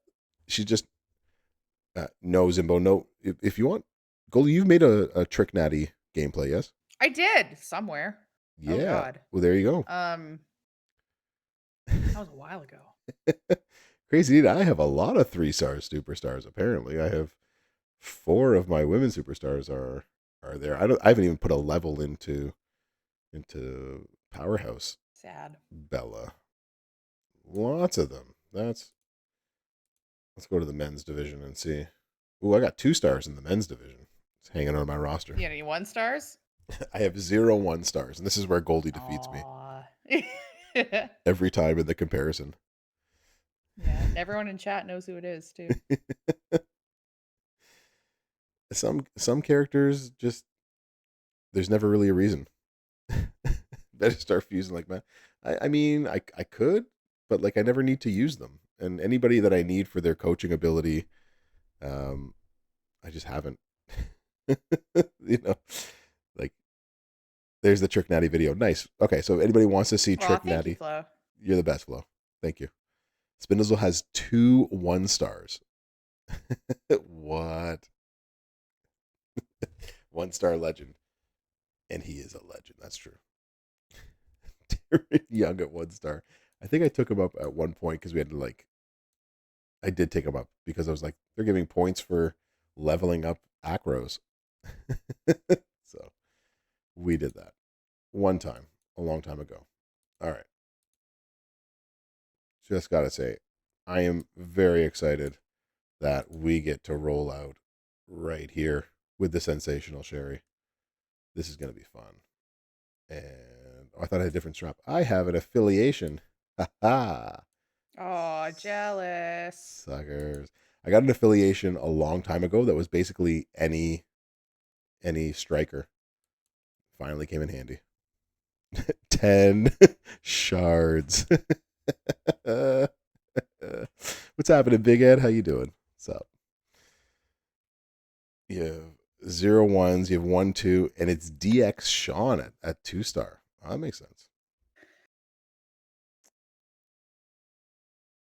she just no Zimbo. No, if you want, Goldie, you've made a Trick Natty gameplay, yes? I did somewhere. Oh Yeah. God. Well, there you go. That was a while ago. Crazy neat. I have a lot of 3-star superstars. Apparently, I have 4 of my women superstars are there. I haven't even put a level into Powerhouse. Sad. Bella. Lots of them. Let's go to the men's division and see. Ooh, I got 2 stars in the men's division. It's hanging on my roster. You got any 1 stars? I have 0 1-stars, and this is where Goldie defeats me every time in the comparison. Yeah, and everyone in chat knows who it is too. Some characters just there's never really a reason. Better start fusing like that. I mean, I could, but like I never need to use them. And anybody that I need for their coaching ability, I just haven't. You know, like there's the Trick Natty video. Nice. Okay, so if anybody wants to see Trick Natty, You, Flo. You're the best, Flo. Thank you. Spinizzle has 2 1-stars. What? 1-star legend. And he is a legend. That's true. Young at 1-star. I think I took him up at one point because we had to I did take him up because I was like, they're giving points for leveling up acros. So we did that one time, a long time ago. All right. Just got to say, I am very excited that we get to roll out right here with the sensational Sherry. This is going to be fun. And I thought I had a different strap. I have an affiliation. Ha ha. Oh, jealous. Suckers. I got an affiliation a long time ago that was basically any striker. Finally came in handy. 10 shards. What's happening, Big Ed? How you doing? What's up? You have 0 1s, you have 1 2, and it's DX Sean at 2 star. Oh, that makes sense.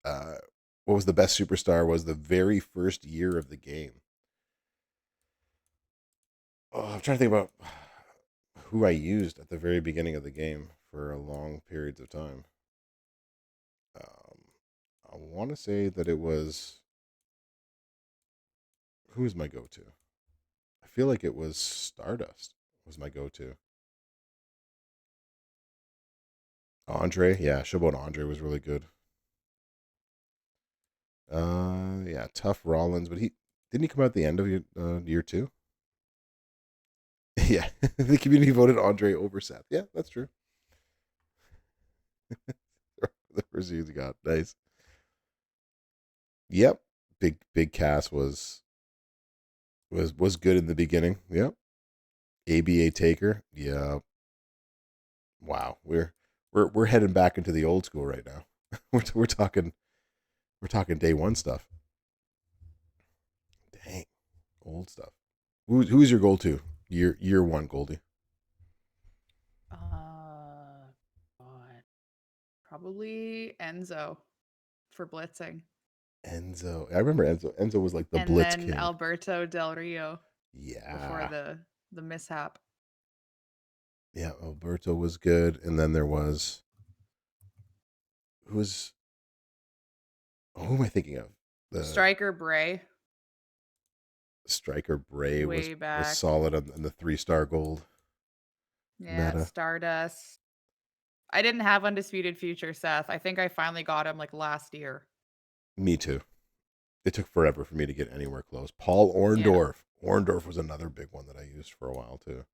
Uh, what was the best superstar? Was the very first year of the game. Oh, I'm trying to think about who I used at the very beginning of the game for a long periods of time. Um, I want to say that it was, who was my go-to? I feel like it was Stardust was my go-to. Andre, yeah, Showboat Andre was really good. Yeah, tough Rollins, but he didn't he come out at the end of year 2? Yeah, the community voted Andre over Seth. Yeah, that's true. The first year he got nice. Yep, big Cass was good in the beginning. Yep, ABA Taker. Yeah, wow, we're heading back into the old school right now. We're talking day one stuff. Dang, old stuff. Who's your goal to year one, Goldie? God, probably Enzo for blitzing, Enzo. I remember Enzo. Enzo was like the and Blitz then King. Alberto Del Rio before Yeah. the mishap. Yeah, Alberto was good. And then there was, who was, who am I thinking of? The Striker Bray striker Bray was way was back. solid on the 3 star gold Yeah, meta. Stardust. I didn't have Undisputed Future Seth. I think I finally got him like last year. Me too. It took forever for me to get anywhere close. Paul Yeah. Orndorff. Orndorff was another big one that I used for a while too.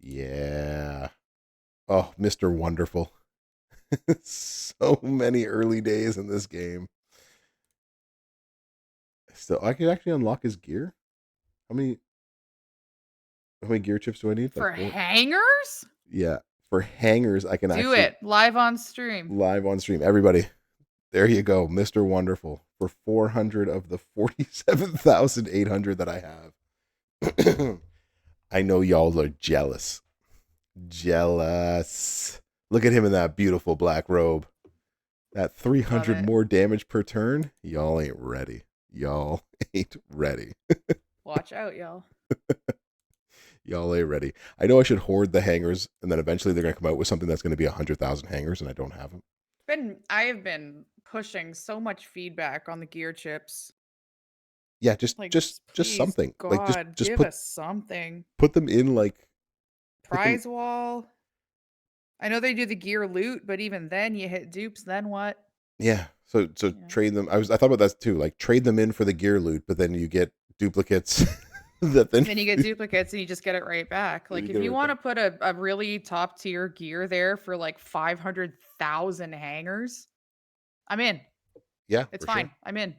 Yeah. Oh, Mr. Wonderful. So many early days in this game. Still, I could actually unlock his gear. How many gear chips do I need? Like For 4? hangers? Yeah. For hangers, I can Do actually it live on stream. live on stream. Everybody, there you go, Mr. Wonderful. For 400 of the 47,800 that I have. I know y'all are jealous. Jealous. Look at him in that beautiful black robe. That Love 300 it. more damage per turn. Y'all ain't ready. Y'all ain't ready. Watch out, y'all. Y'all ain't ready. I know I should hoard the hangers, and then eventually they're going to come out with something that's going to be 100,000 hangers, and I don't have them. I have been pushing so much feedback on the gear chips. Yeah, just Like, just just please, something. Like God, just give put us something. put them in, like, put them. Prize wall. I know they do the gear loot, but even then you hit dupes, then what? Yeah. So You know. trade them. I thought about that too. Like, trade them in for the gear loot, but then you get duplicates that then Then you get duplicates and you just get it right back. you Like get if it you right want back. to put a really top tier gear there for like 500,000 hangers, I'm in. Yeah, It's for sure. fine. I'm in.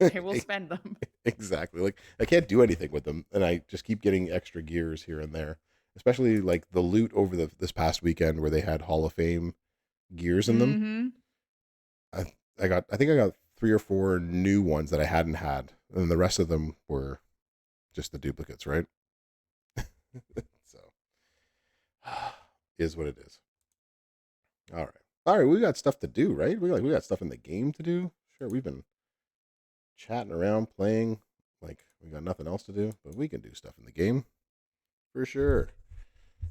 I will spend them. Exactly. Like, I can't do anything with them, and I just keep getting extra gears here and there. Especially like the loot over this past weekend where they had Hall of Fame gears in them. Mm-hmm. I think I got 3 or 4 new ones that I hadn't had, and the rest of them were just the duplicates, right? So is what it is. All right, we got stuff to do, right? We got stuff in the game to do. Sure, we've been chatting around, playing, like we got nothing else to do, but we can do stuff in the game for sure.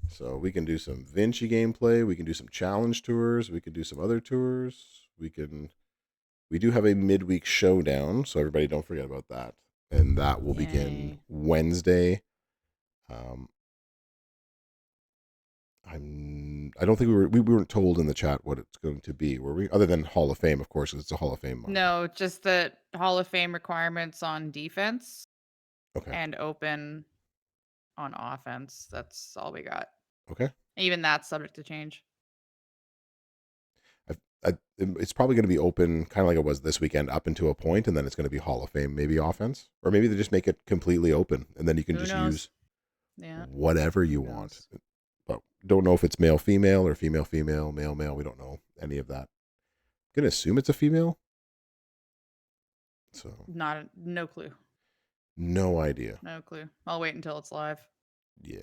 So we can do some Vinci gameplay. We can do some challenge tours. We can do some other tours. We do have a midweek showdown, so everybody don't forget about that. And that will begin Yay. Wednesday. I don't think we weren't told in the chat what it's going to be, were we? Other than Hall of Fame, of course, 'cause it's a Hall of Fame month. No, just that Hall of Fame requirements on defense Okay. and open on offense. That's all we got. Okay. Even that's subject to change. It's probably going to be open, kind of like it was this weekend, up into a point, and then it's going to be Hall of Fame, maybe offense, or maybe they just make it completely open, and then you can Who just knows? use Yeah. whatever you Who want. knows? But don't know if it's male female or female female male male. We don't know any of that. I'm gonna assume it's a female. So No clue. no idea. No clue. I'll wait until it's live. Yeah.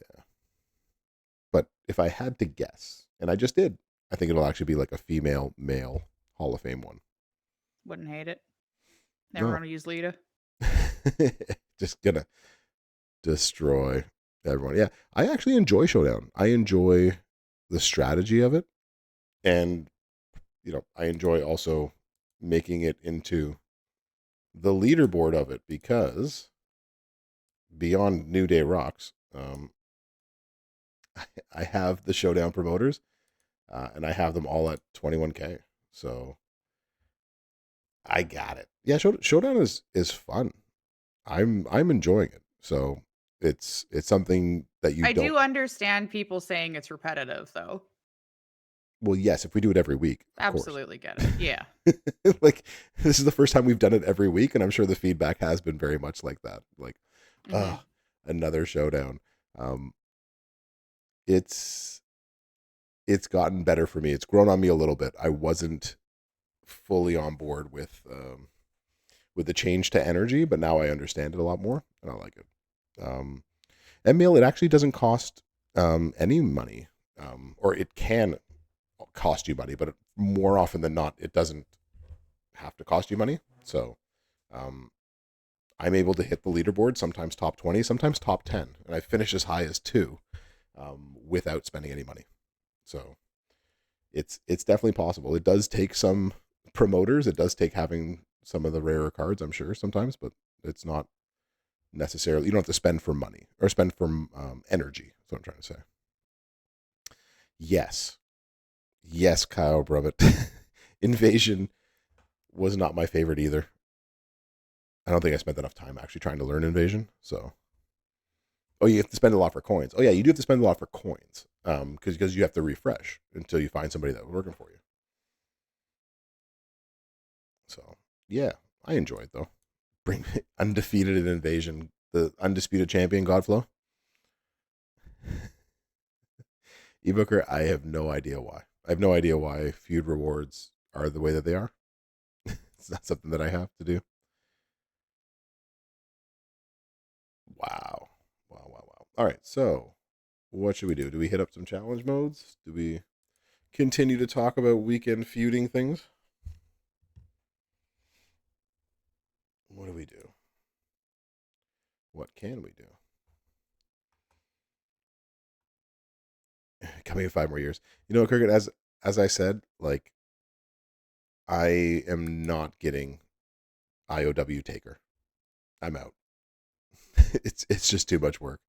But if I had to guess, and I just did, I think it'll actually be like a female male Hall of Fame one. Wouldn't hate it. Never No. want to use Lita. Just gonna destroy everyone. Yeah. I actually enjoy Showdown. I enjoy the strategy of it. And, I enjoy also making it into the leaderboard of it because beyond New Day Rocks, I have the Showdown promoters, and I have them all at 21K. So I got it. Yeah, Showdown is fun. I'm enjoying it. So it's something that you I don't. do understand people saying it's repetitive, though. Well, yes, if we do it every week, of course. Absolutely get it. Yeah. Like, this is the first time we've done it every week, and I'm sure the feedback has been very much like that. Like, Mhm. another Showdown. Um, it's it's gotten better for me. It's grown on me a little bit. I wasn't fully on board with the change to energy, but now I understand it a lot more, and I like it. And meal, it actually doesn't cost any money, or it can cost you money, but more often than not, it doesn't have to cost you money. So um, I'm able to hit the leaderboard, sometimes top 20, sometimes top 10, and I finish as high as 2 without spending any money. So it's definitely possible. It does take some promoters. It does take having some of the rarer cards, I'm sure, sometimes, but it's not necessarily, you don't have to spend for money or spend for energy. That's what I'm trying to say. Yes. Yes, Kyle Brummett. Invasion was not my favorite either. I don't think I spent enough time actually trying to learn Invasion. So, oh, you have to spend a lot for coins. Oh yeah, you do have to spend a lot for coins, because you have to refresh until you find somebody that's working for you. So yeah, I enjoy it though. Bring undefeated in Invasion, the undisputed champion Godflow. Ebooker, I have no idea why. I have no idea why feud rewards are the way that they are. It's not something that I have to do. Wow. Wow, wow, wow. All right, so what should we do? Do we hit up some challenge modes? Do we continue to talk about weekend feuding things? What do we do? What can we do? Coming in 5 more years. Cricket, as I said, like, I am not getting IOW Taker. I'm out. It's just too much work.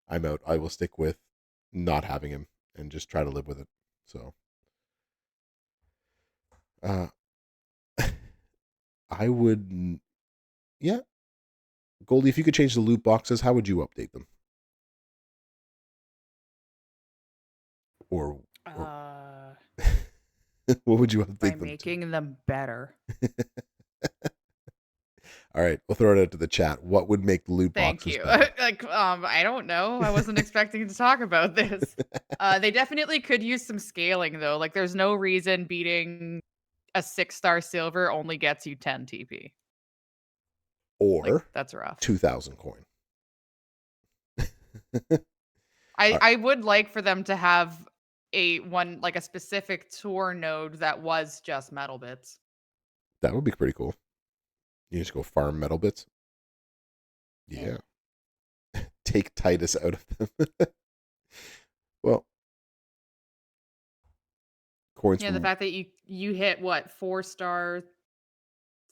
I'm out. I will stick with not having him and just try to live with it. So, uh, I would, yeah, Goldie. If you could change the loot boxes, how would you update them? Or Uh, what would you by update them to? making them better. All right, we'll throw it out to the chat. What would make the loot Thank boxes you. better? I don't know. I wasn't expecting to talk about this. They definitely could use some scaling though. Like, there's no reason beating a 6-star silver only gets you 10 TP. Like, Or that's rough. 2,000 coin. I would like for them to have a specific tour node that was just metal bits. That would be pretty cool. You just go farm metal bits. Yeah. Yeah. Take Titus out of them. Well, coins Yeah, the from, fact that you hit what, 4-star,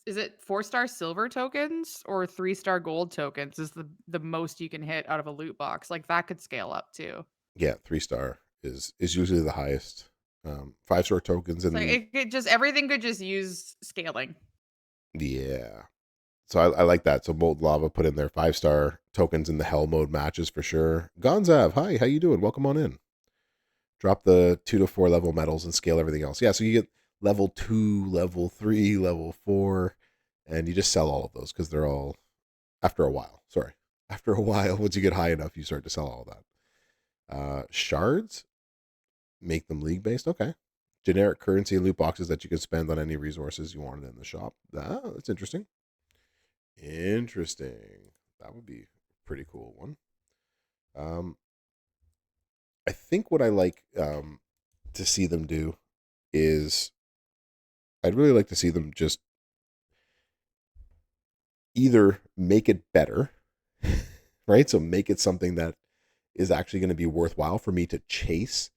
is it 4-star silver tokens or 3-star gold tokens is the most you can hit out of a loot box. Like, that could scale up too. yeah, 3-star is usually the highest. 5-star tokens So and it could just everything could just use scaling. yeah. So I like that. So Molten Lava put in their 5-star tokens in the Hell mode matches for sure. Gonzav, hi, how you doing? Welcome on in. Drop the 2 to 4 level medals and scale everything else. Yeah, so you get level 2, level 3, level 4, and you just sell all of those because they're all after a while. Sorry. After a while, once you get high enough, you start to sell all of that. Shards, make them league based. Okay. Generic currency and loot boxes that you can spend on any resources you wanted in the shop. That's interesting. Interesting. That would be a pretty cool one. Um, I think what I like to see them do is I'd really like to see them just either make it better, right? So make it something that is actually going to be worthwhile for me to chase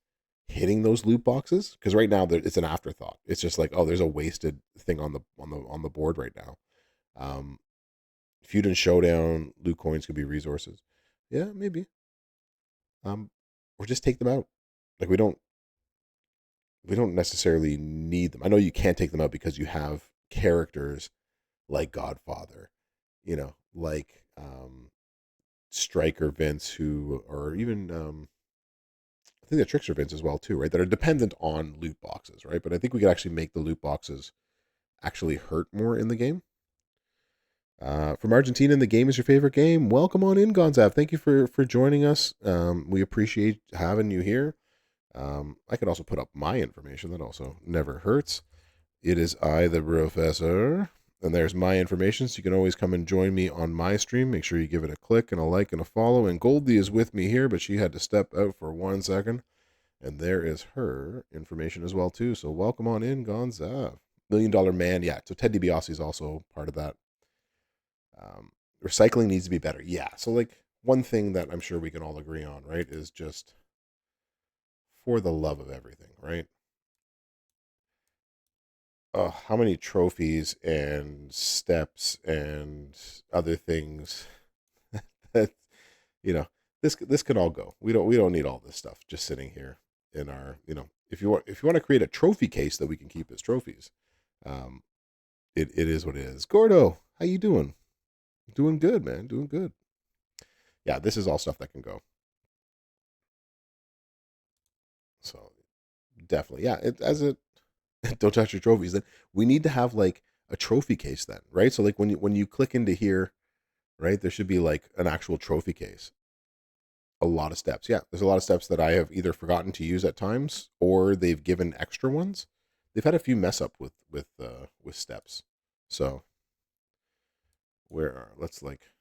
hitting those loot boxes, because right now it's an afterthought. It's just like, oh, there's a wasted thing on the board right now. Um, Feud and Showdown loot coins could be resources. Yeah, maybe. Or just take them out. Like we don't necessarily need them. I know you can't take them out because you have characters like Godfather, like Striker Vince, who, or even I think the Trickster Vince as well too, right? That are dependent on loot boxes, right? But I think we could actually make the loot boxes actually hurt more in the game. From Argentina, in the game is your favorite game. Welcome on in, Gonzav. Thank you for joining us. We appreciate having you here. I could also put up my information. That also never hurts. It is I, the Brofessor, and there's my information. So you can always come and join me on my stream. Make sure you give it a click and a like and a follow. And Goldie is with me here, but she had to step out for 1 second. And there is her information as well too. So welcome on in, Gonzav. $1 Million Man, yeah. So Ted DiBiase is also part of that. Um, Recycling needs to be better. Yeah. So like one thing that I'm sure we can all agree on, right, is just for the love of everything, right? How many trophies and steps and other things that you know this can all go. We don't need all this stuff just sitting here in our if you want to create a trophy case that we can keep as trophies. um it is what it is. Gordo, how you doing? Doing good, man, doing good. Yeah, this is all stuff that can go. So definitely, yeah, it as it don't touch your trophies. Then we need to have like a trophy case then, right? So like when you click into here, right, there should be like an actual trophy case. A lot of steps. Yeah, there's a lot of steps that I have either forgotten to use at times or they've given extra ones. They've had a few mess up with steps. So let's like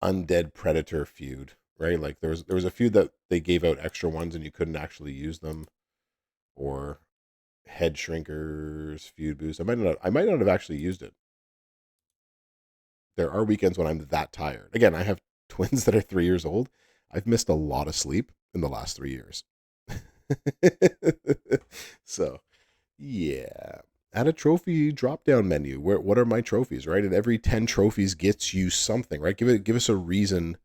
undead predator feud, right? Like there was a feud that they gave out extra ones and you couldn't actually use them, or head shrinkers feud boost. I might not have actually used it. There are weekends when I'm that tired. Again, I have twins that are 3 years old. I've missed a lot of sleep in the last 3 years. So, yeah. Add a trophy drop down menu. What are my trophies, right? And every 10 trophies gets you something, right? Give us a reason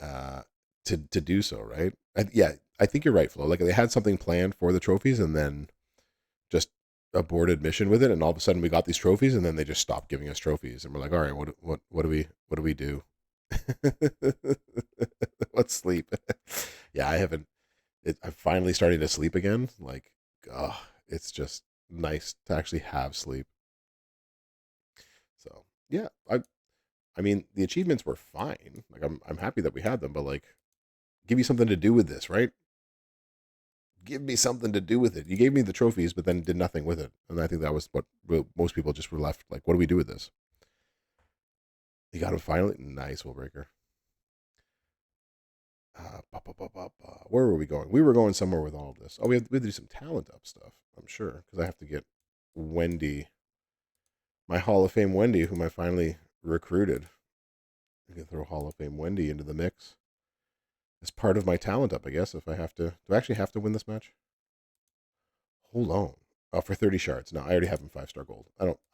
uh to do so, right? Yeah, I think you're right, Flo. Like they had something planned for the trophies and then just aborted mission with it, and all of a sudden we got these trophies, and then they just stopped giving us trophies, and we're like, all right, what do we do? Let's sleep. Yeah, I haven't. I'm finally starting to sleep again. Like, oh, it's just nice to actually have sleep. So yeah, I mean the achievements were fine. Like I'm happy that we had them, but like, give me something to do with this, right? Give me something to do with it. You gave me the trophies, but then did nothing with it. And I think that was what most people just were left like, what do we do with this? You got him finally. Nice, Willbreaker. Where were we going? We were going somewhere with all of this. Oh, we have to do some talent up stuff, I'm sure, because I have to get Wendy, my Hall of Fame Wendy, whom I finally recruited. I can throw Hall of Fame Wendy into the mix as part of my talent up, I guess. If I have to, do I actually have to win this match? Hold on. For 30 shards. No, I already have him 5-star gold.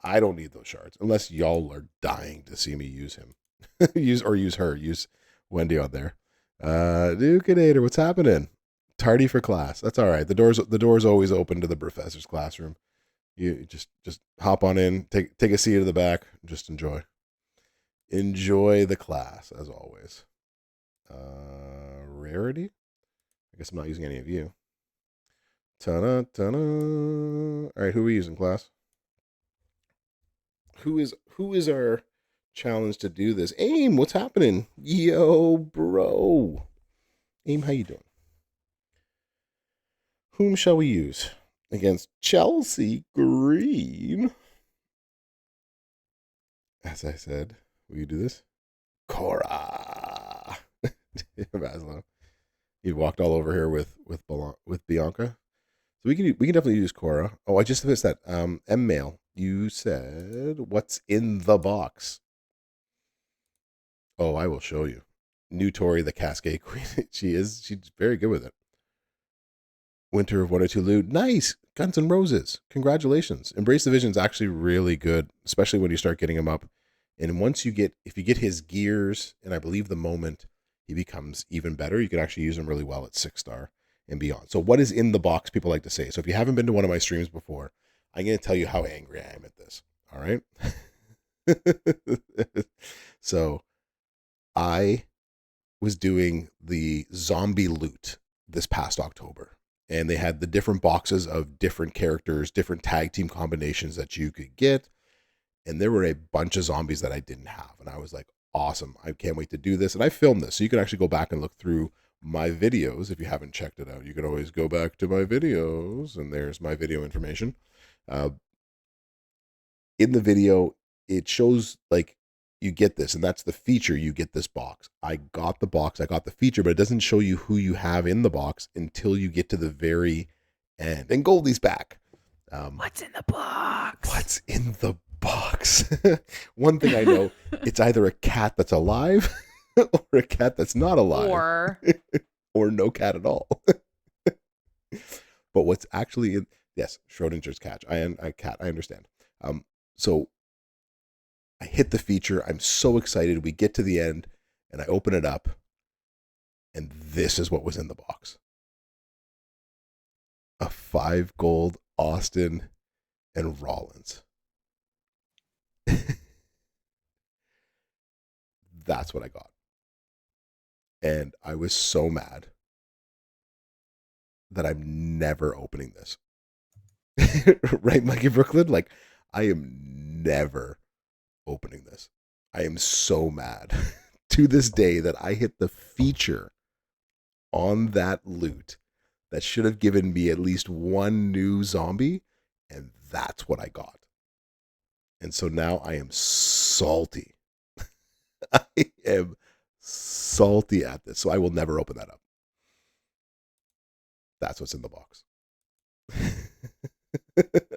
I don't need those shards unless y'all are dying to see me use him. use her. Use Wendy on there. Dukeinator, what's happening? Tardy for class. That's all right. The door's always open to the professor's classroom. You just hop on in, take a seat at the back, just enjoy the class as always. Rarity. I guess I'm not using any of you. Ta-da, ta-da. All right, who are we using, class? Who is our challenge to do this? Aim, what's happening? Yo, bro. Aim, how you doing? Whom shall we use against Chelsea Green? as I said, will you do this? Cora. Maslow. He walked all over here with Bianca. So we can definitely use Cora. Oh, I just missed that. M Mail. You said what's in the box? Oh, I will show you. New Tori, the Cascade Queen. She's very good with it. Winter of 102 Loot. Nice. Guns N' Roses. Congratulations. Embrace the Vision's actually really good, especially when you start getting him up. And once if you get his gears, and I believe the moment he becomes even better, you can actually use him really well at 6-star and beyond. So what is in the box, people like to say. So if you haven't been to one of my streams before, I'm going to tell you how angry I am at this. All right. So I was doing the zombie loot this past October, and they had the different boxes of different characters, different tag team combinations that you could get. And there were a bunch of zombies that I didn't have. And I was like, awesome. I can't wait to do this. And I filmed this. So you can actually go back and look through my videos if you haven't checked it out. You can always go back to my videos, and there's my video information. In the video, it shows like you get this, and that's the feature. You get this box. I got the box, I got the feature, but it doesn't show you who you have in the box until you get to the very end. And Goldie's back. What's in the box? What's in the box? One thing I know, it's either a cat that's alive or a cat that's not alive, or no cat at all. But what's actually in, yes, Schrodinger's cat. I understand. So I hit the feature. I'm so excited. We get to the end, and I open it up, and this is what was in the box: a 5 gold Austin and Rollins. That's what I got. And I was so mad that I'm never opening this. Right, Mikey Brooklyn? Like, I am never opening this. I am so mad to this day that I hit the feature on that loot that should have given me at least one new zombie, and that's what I got. And so now I am salty. I am salty at this. So I will never open that up. That's what's in the box.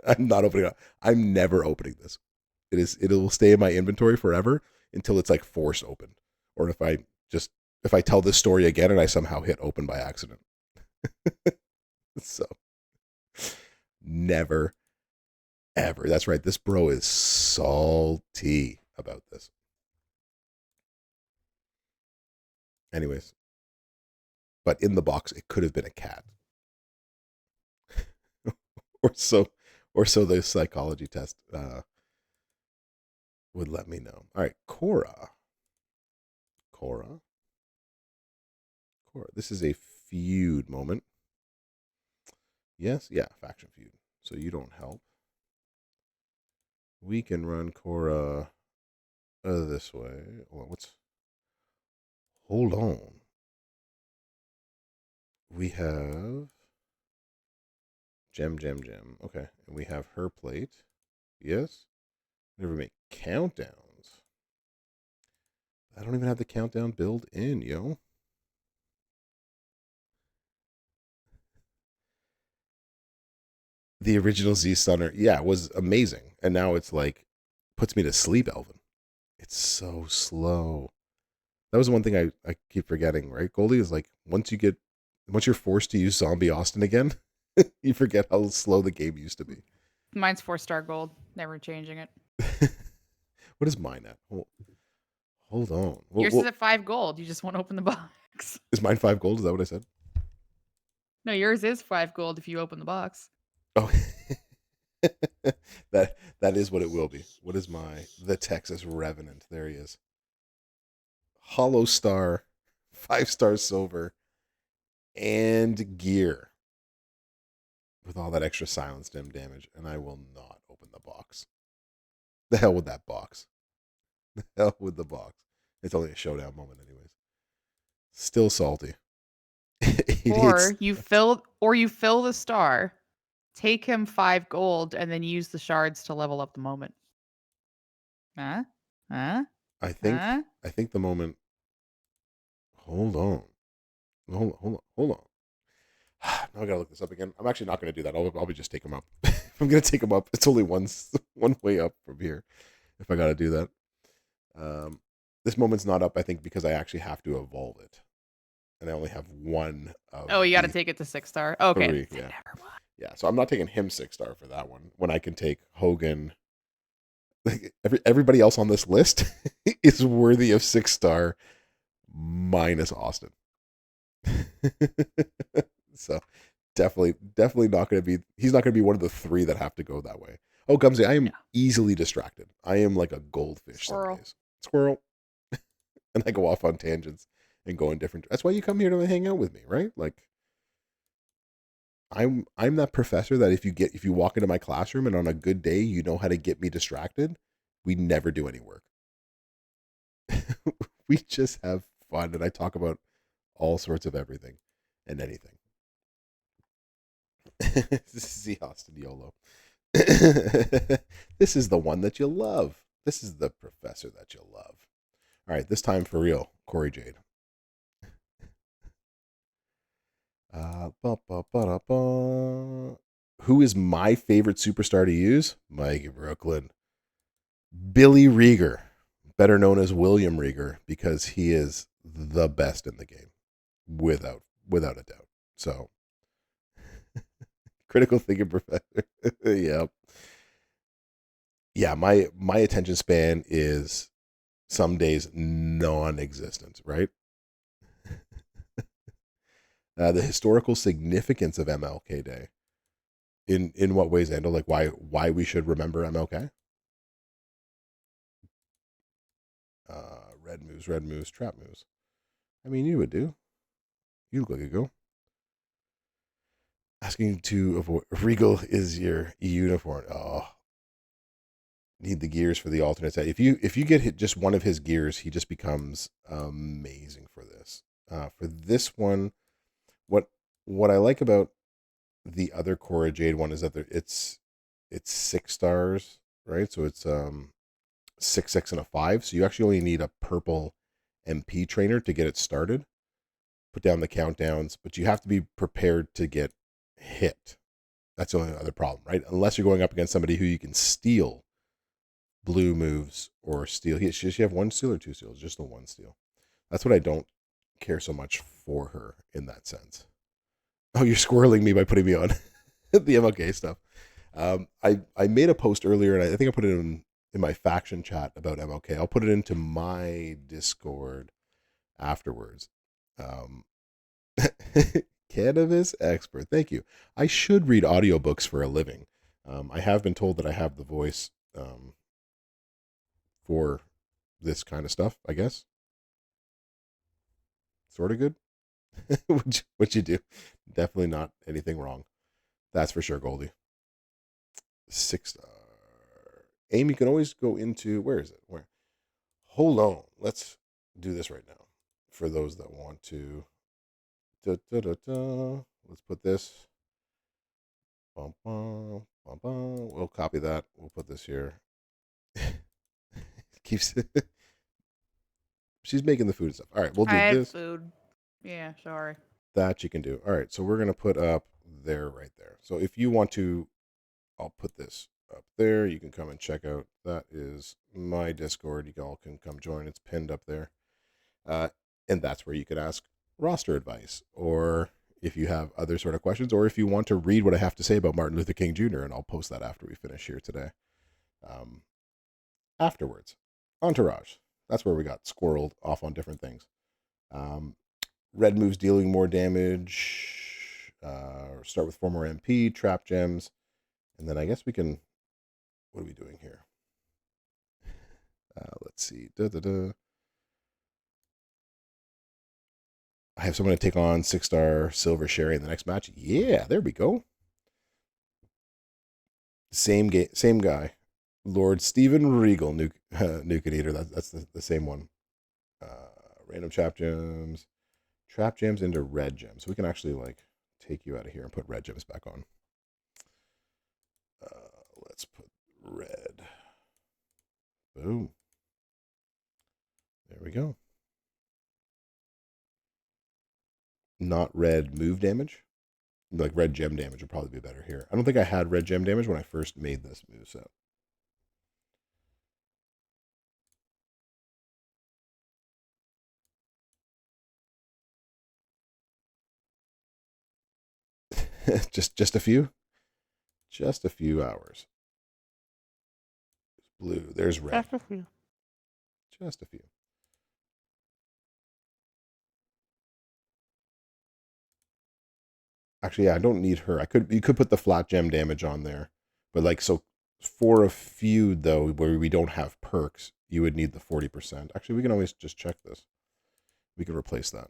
I'm not opening it up. I'm never opening this. It'll stay in my inventory forever until it's like forced open. Or if I tell this story again and I somehow hit open by accident. So never ever. That's right. This bro is salty about this. Anyways, but in the box it could have been a cat. or so the psychology test would let me know. All right, Cora. This is a feud moment. Yes, yeah, faction feud. So you don't help. We can run Cora this way. Hold on. We have Gem. Okay, and we have her plate. Yes. Never make countdowns. I don't even have the countdown built in, yo. The original Z Stunner, yeah, was amazing. And now it's like, puts me to sleep, Elvin. It's so slow. That was one thing I keep forgetting, right? Goldie is like, once you're forced to use Zombie Austin again, you forget how slow the game used to be. Mine's 4-star gold. Never changing it. What is mine at? Hold on. Yours is at 5 gold. You just won't open the box. Is mine 5 gold? Is that what I said? No, yours is 5 gold if you open the box. Oh, that is what it will be. What is the Texas Revenant? There he is. Hollow Star, 5-star silver, and gear with all that extra silence dim damage, and I will not open the box. The hell with that box. The hell with the box. It's only a showdown moment, anyways. Still salty. Or you fill the star, take him 5 gold, and then use the shards to level up the moment. Huh? Huh? I think Huh? I think the moment. Hold on. Hold on. Now I gotta look this up again. I'm actually not gonna do that. I'll probably just take him up. If I'm gonna take him up, it's only one way up from here. If I gotta do that, um, this moment's not up. I think because I actually have to evolve it, and I only have one of Oh, you got to the take it to 6-star. Okay. three. Then Yeah, never mind. yeah. So I'm not taking him 6-star for that one. When I can take Hogan. Like everybody else on this list is worthy of 6-star minus Austin. So definitely not going to be. He's not going to be one of the three that have to go that way. Oh, Gumsy, I Yeah. am easily distracted. I am like a goldfish some Squirrel. days. Squirrel, and I go off on tangents and go in different. That's why you come here to hang out with me, right? Like I'm that professor that if you walk into my classroom and on a good day you know how to get me distracted, we never do any work. We just have fun, and I talk about all sorts of everything and anything. See Austin YOLO. This is the one that you love. This is the professor that you love. All right, this time for real, Corey Jade. Ba, ba, ba, da, ba. Who is my favorite superstar to use? Mikey Brooklyn. Billy Rieger, better known as William Rieger, because he is the best in the game, without a doubt. So, critical thinking professor. Yeah, yeah. My attention span is some days non-existent. Right. The historical significance of MLK Day. In what ways, Ando? Like why we should remember MLK? Red moves, trap moves. I mean, you would do. You look like a girl. Asking to avoid Regal is your uniform. Oh, need the gears for the alternate set. If you get hit just one of his gears, he just becomes amazing for this. For this one, what what I like about the other Cora Jade one is that it's 6 stars, right? So it's 6 and a 5. So you actually only need a purple MP trainer to get it started. Put down the countdowns, but you have to be prepared to get hit. That's the only other problem, right? Unless you're going up against somebody who you can steal blue moves or steal. Does she have one steal or two steals? Just the one steal. That's what I don't care so much for her in that sense. Oh, you're squirreling me by putting me on the MLK stuff. I made a post earlier, and I think I put it in my faction chat about MLK. I'll put it into my Discord afterwards. Um, Cannabis expert. Thank you. I should read audiobooks for a living. I have been told that I have the voice for this kind of stuff, I guess. Sort of good. What you do. Definitely not anything wrong. That's for sure, Goldie. 6-star. Aim, you can always go into, where is it? Where? Hold on. Let's do this right now. For those that want to. Da, da, da, da. Let's put this. Bum, bum, bum, bum. We'll copy that. We'll put this here. Keeps she's making the food and stuff. All right, we'll I do had this. food. Yeah, sorry. That you can do. All right, so we're gonna put up there, right there. So if you want to, I'll put this up there. You can come and check out. That is my Discord. You all can come join. It's pinned up there, uh, and that's where you can ask roster advice, or if you have other sort of questions, or if you want to read what I have to say about Martin Luther King Jr., and I'll post that after we finish here today. Um, Afterwards, Entourage. That's where we got squirreled off on different things. Um, Red moves dealing more damage. Start with 4 more MP, trap gems. And then I guess we can. What are we doing here? Let's see. I have someone to take on 6-star Silver Sherry in the next match. Yeah, there we go. Same guy. Lord Stephen Regal, Nuke and Eater. That's the same one. Random trap gems into red gems. So we can actually like take you out of here and put red gems back on. Let's put red. Boom. not red move damage. Like red gem damage would probably be better here. I don't think I had red gem damage when I first made this move set. just a few? Just a few hours. Blue. There's red. Just a few. Just a few. Actually, yeah, I don't need her. You could put the flat gem damage on there. But like so for a feud though, where we don't have perks, you would need the 40%. Actually, we can always just check this. We can replace that.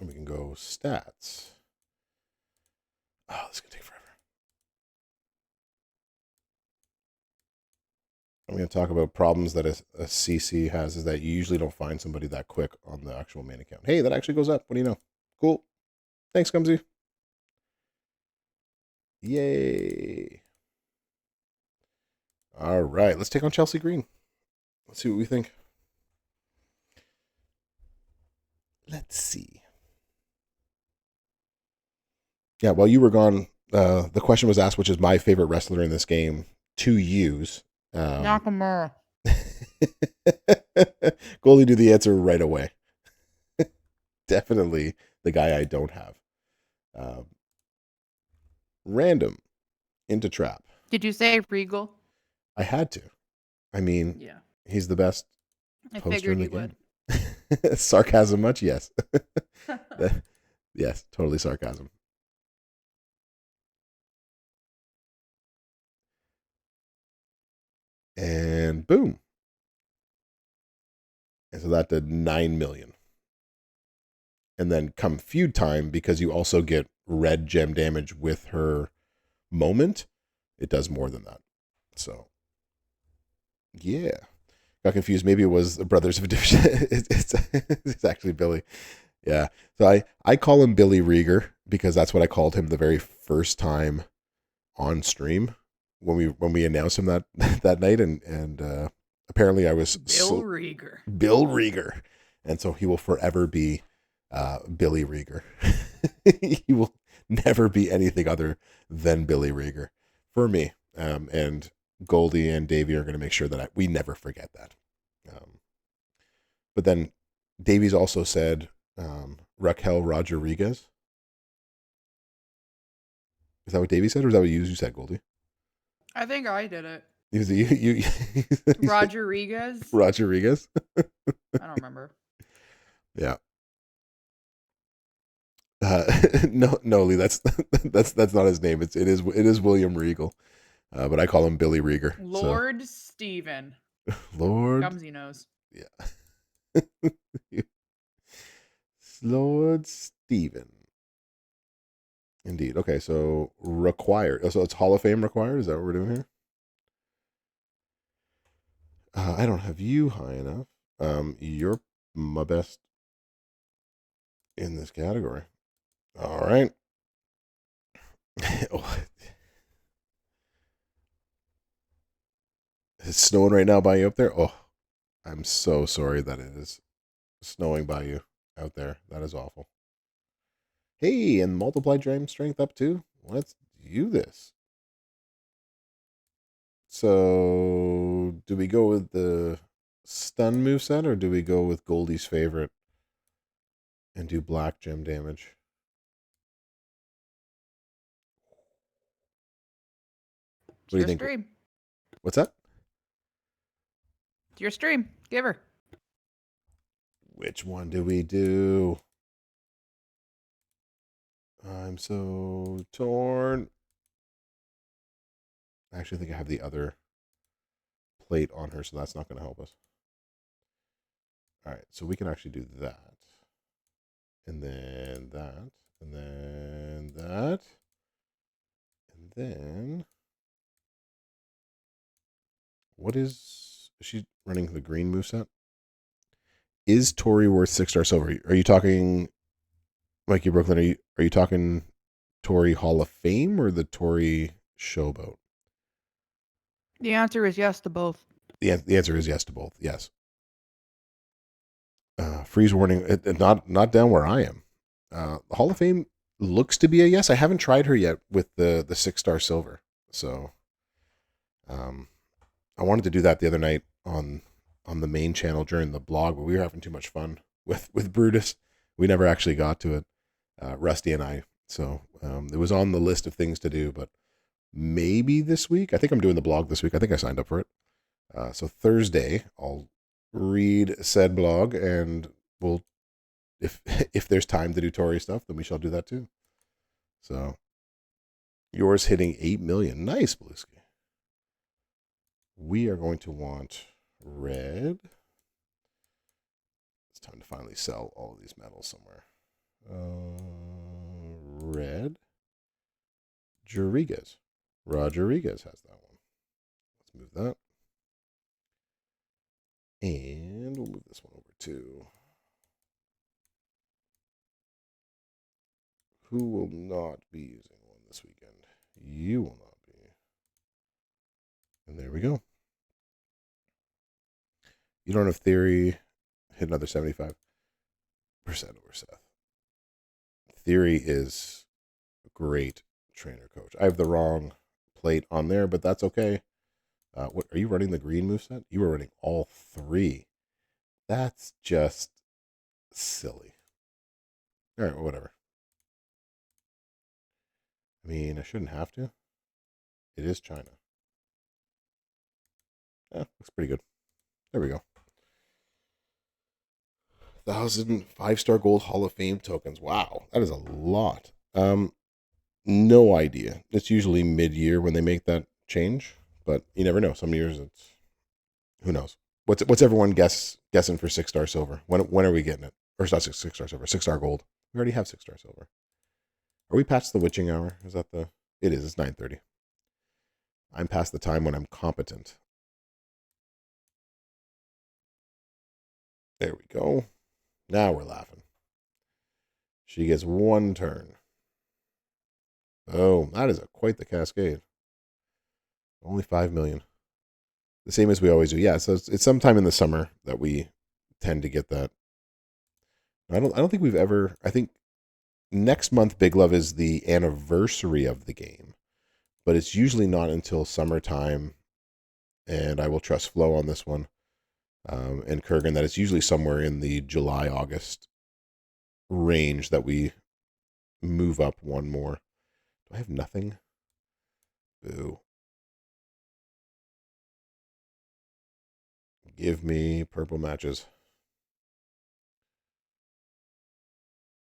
And we can go stats. Oh, this is gonna take forever. I'm going to talk about problems that a CC has is that you usually don't find somebody that quick on the actual main account. Hey, that actually goes up. What do you know? Cool. Thanks, Gumsy. Yay. All right, let's take on Chelsea Green. Let's see what we think. Let's see. Yeah, while you were gone, the question was asked, which is my favorite wrestler in this game to use. Nakamura. Goldie knew the answer right away. Definitely the guy I don't have. Random into trap. Did you say Regal? I had to. I mean, Yeah. he's the best I poster in the figured game. Sarcasm much? Yes. would. Yes, totally sarcasm. And boom. And so that did 9 million. And then come feud time, because you also get red gem damage with her moment, it does more than that. So, yeah. Got confused. Maybe it was the Brothers of Addition. It's actually Billy. Yeah. So I call him Billy Rieger because that's what I called him the very first time on stream when we announced him that night, and apparently I was Bill Rieger. Bill Rieger, and so he will forever be Billy Rieger. He will never be anything other than Billy Rieger for me. And Goldie and Davey are going to make sure that we never forget that. But then Davies also said Raquel Rodriguez. Is that what Davey said, or is that what you said, Goldie? I think I did it. You Rodriguez? Rodriguez? I don't remember. Yeah. No, Lee. That's not his name. It is William Regal, but I call him Billy Rieger. Lord Steven. Lord. Gumsy knows. Yeah. Lord Steven. Indeed. Okay, so required. So it's Hall of Fame required. Is that what we're doing here? I don't have you high enough. You're my best in this category. All right. Oh. It's snowing right now by you up there. Oh, I'm so sorry that it is snowing by you out there. That is awful. Hey, and multiply dream strength up too. Let's do this. So, do we go with the stun moveset, or do we go with Goldie's favorite and do black gem damage? What do you think? Stream. What's that? It's your stream. Give her. Which one do we do? I'm so torn. I actually think I have the other plate on her, so that's not going to help us. All right, so we can actually do that. And then that. And then that. And then... What is she running the green moveset? Is Tori worth 6-star silver? Are you talking, Mikey Brooklyn? Are you talking Tori Hall of Fame or the Tori Showboat? The answer is yes to both. The answer is yes to both. Yes. Freeze warning. Not down where I am. The Hall of Fame looks to be a yes. I haven't tried her yet with the 6-star silver. So um, I wanted to do that the other night on the main channel during the blog, but we were having too much fun with Brutus. We never actually got to it, Rusty and I. So it was on the list of things to do, but maybe this week. I think I'm doing the blog this week. I think I signed up for it. So Thursday, I'll read said blog, and we'll if if there's time to do Tory stuff, then we shall do that too. So yours hitting 8 million. Nice, Bluesky. We are going to want red. It's time to finally sell all of these metals somewhere. Red. Rodriguez. Rodriguez has that one. Let's move that. And we'll move this one over to who will not be using one this weekend. You will not be. And there we go. You don't have theory. Hit another 75% over Seth. Theory is a great trainer coach. I have the wrong plate on there, but that's okay. What are you running the green moveset? You were running all three. That's just silly. All right, well, whatever. I mean, I shouldn't have to. It is China. Yeah, looks pretty good. There we go. 1,000 5-star gold Hall of Fame tokens. Wow, that is a lot. No idea. It's usually mid-year when they make that change, but you never know. Some years it's who knows. What's everyone guessing for 6-star silver? When are we getting it? Or it's not 6-star silver, 6-star gold. We already have 6-star silver. Are we past the witching hour? Is that the? It is. It's 9:30. I'm past the time when I'm competent. There we go. Now we're laughing. She gets one turn. Oh, that is quite the cascade. Only 5 million. The same as we always do. Yeah, so it's sometime in the summer that we tend to get that. I don't think we've ever. I think next month Big Love is the anniversary of the game, but it's usually not until summertime. And I will trust Flo on this one, and Kurgan, that it's usually somewhere in the July August range that we move up one more. Do I have nothing? Boo. Give me purple matches.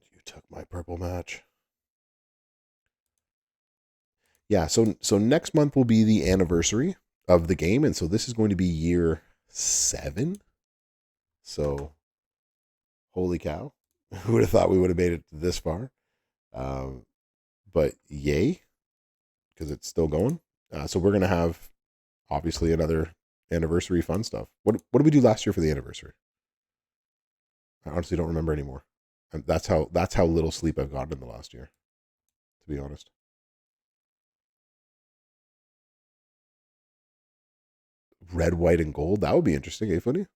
You took my purple match. Yeah, so next month will be the anniversary of the game, and so this is going to be year 7. So, holy cow. Who would have thought we would have made it this far? But yay, because it's still going. So we're going to have, obviously, another anniversary fun stuff. What did we do last year for the anniversary? I honestly don't remember anymore. That's how little sleep I've gotten in the last year, to be honest. Red, white, and gold. That would be interesting, eh, Footy?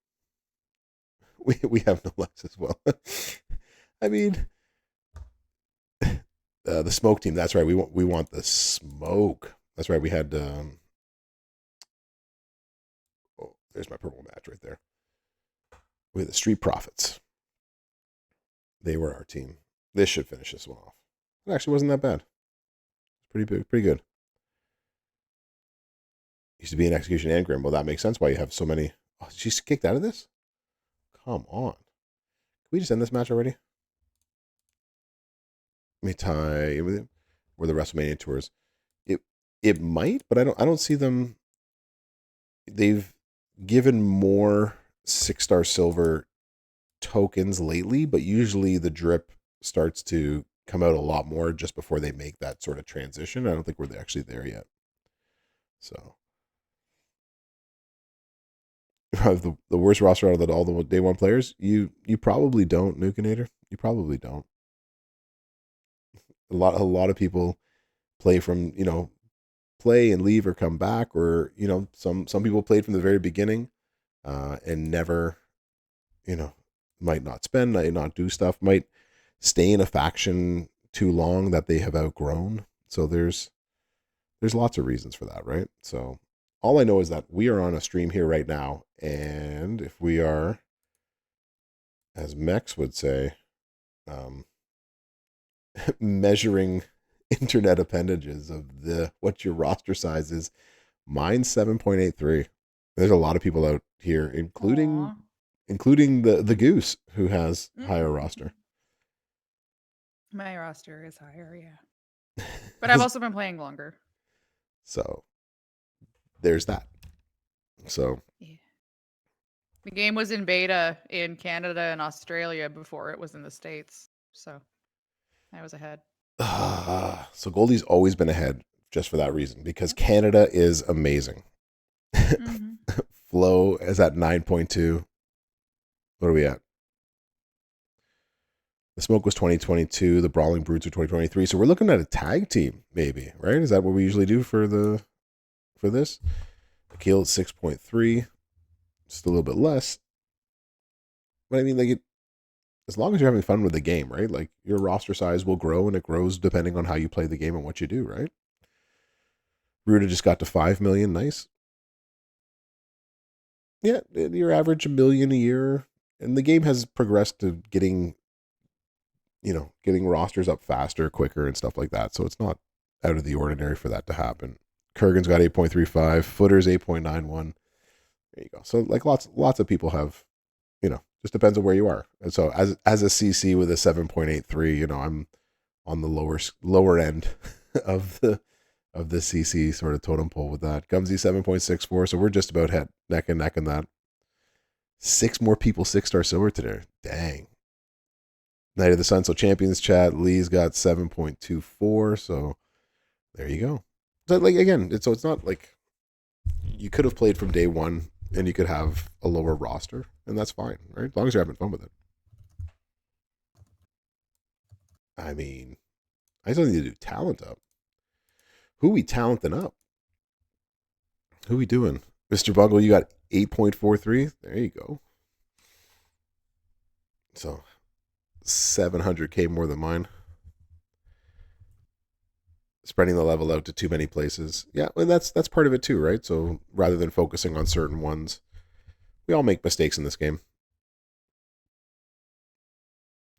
We have no less as well. I mean, the smoke team. That's right. We want the smoke. That's right. We had. Oh, there's my purple match right there. We had the Street Profits. They were our team. This should finish this one off. It actually wasn't that bad. Pretty big, pretty good. Used to be an execution and grim. Well, that makes sense why you have so many. Oh, she's kicked out of this? Come on. Can we just end this match already? Let me tie with it. Or the WrestleMania tours. It might, but I don't see them. They've given more 6-star silver tokens lately, but usually the drip starts to come out a lot more just before they make that sort of transition. I don't think we're actually there yet. So the worst roster out of all the day one players, you probably don't, Nukinator. You probably don't. A lot of people play from, play and leave or come back, or some people played from the very beginning and never, might not spend, might not do stuff, might stay in a faction too long that they have outgrown. So there's lots of reasons for that, right? So all I know is that we are on a stream here right now, and if we are, as Mex would say, um, measuring internet appendages of the what your roster size is, mine's 7.83. There's a lot of people out here, Aw. including the goose who has higher roster. My roster is higher, yeah. But I've also been playing longer. So there's that. So Yeah. The game was in beta in Canada and Australia before it was in the States. So I was ahead. so Goldie's always been ahead just for that reason, because Canada is amazing. Mm-hmm. Flow is at 9.2. What are we at? The Smoke was 2022. The Brawling Brutes are 2023. So we're looking at a tag team, maybe, right? Is that what we usually do for this? Akil is 6.3. Just a little bit less. But I mean, like, as long as you're having fun with the game, right? Like, your roster size will grow, and it grows depending on how you play the game and what you do, right? Ruda just got to 5 million. Nice. Yeah, your average $1 million a year. And the game has progressed to getting rosters up faster, quicker, and stuff like that. So it's not out of the ordinary for that to happen. Kurgan's got 8.35. Footer's 8.91. There you go. So like lots of people have, just depends on where you are. And so as a CC with a 7.83, I'm on the lower end of the CC sort of totem pole with that. Gumsy 7.64. So we're just about neck and neck in that. 6 more people 6-star silver today. Dang. Night of the Sun. So champions chat. Lee's got 7.24. So there you go. So like again, it's not like you could have played from day one and you could have a lower roster, and that's fine, right? As long as you're having fun with it. I mean, I still need to do talent up. Who we talenting up? Who we doing? Mr. Bungle, you got 8.43. There you go. So 700K more than mine. Spreading the level out to too many places. Yeah, and that's part of it too, right? So rather than focusing on certain ones, we all make mistakes in this game.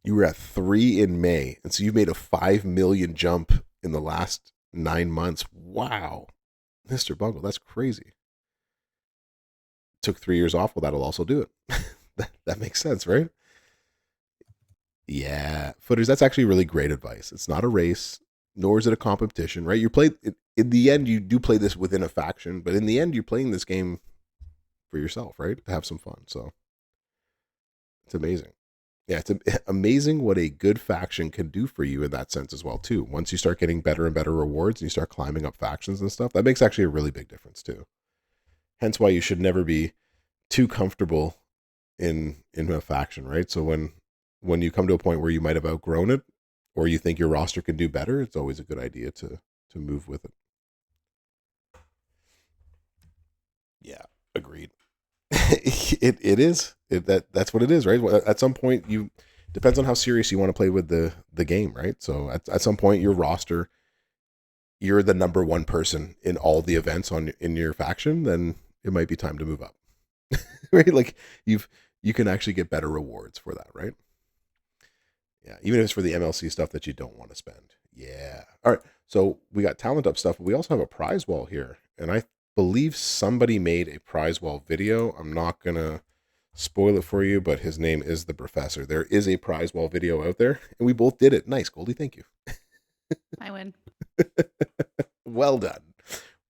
You were at 3 in May, and so you made a 5 million jump in the last 9 months. Wow. Mr. Bungle, that's crazy. Took 3 years off. Well, that'll also do it. that makes sense, right? Yeah. Footers, that's actually really great advice. It's not a race, nor is it a competition, right? You play, in the end, you do play this within a faction, but in the end, you're playing this game for yourself, right? To have some fun. So it's amazing. Yeah, it's amazing what a good faction can do for you in that sense as well, too. Once you start getting better and better rewards and you start climbing up factions and stuff, that makes actually a really big difference, too. Hence why you should never be too comfortable in a faction, right? So when you come to a point where you might have outgrown it or you think your roster can do better, it's always a good idea to move with it. Yeah, agreed. it is that's what it is, right? At some point, you depends on how serious you want to play with the game, right? So at some point, your roster, you're the number one person in all the events in your faction, then it might be time to move up, right? Like you can actually get better rewards for that, right? Yeah, even if it's for the MLC stuff that you don't want to spend. Yeah. All right. So we got talent up stuff, but we also have a prize wall here, and I believe somebody made a prize wall video. I'm not gonna spoil it for you, but his name is the Brofessor. There is a prize wall video out there, and we both did it. Nice, Goldie. Thank you. I win. Well done.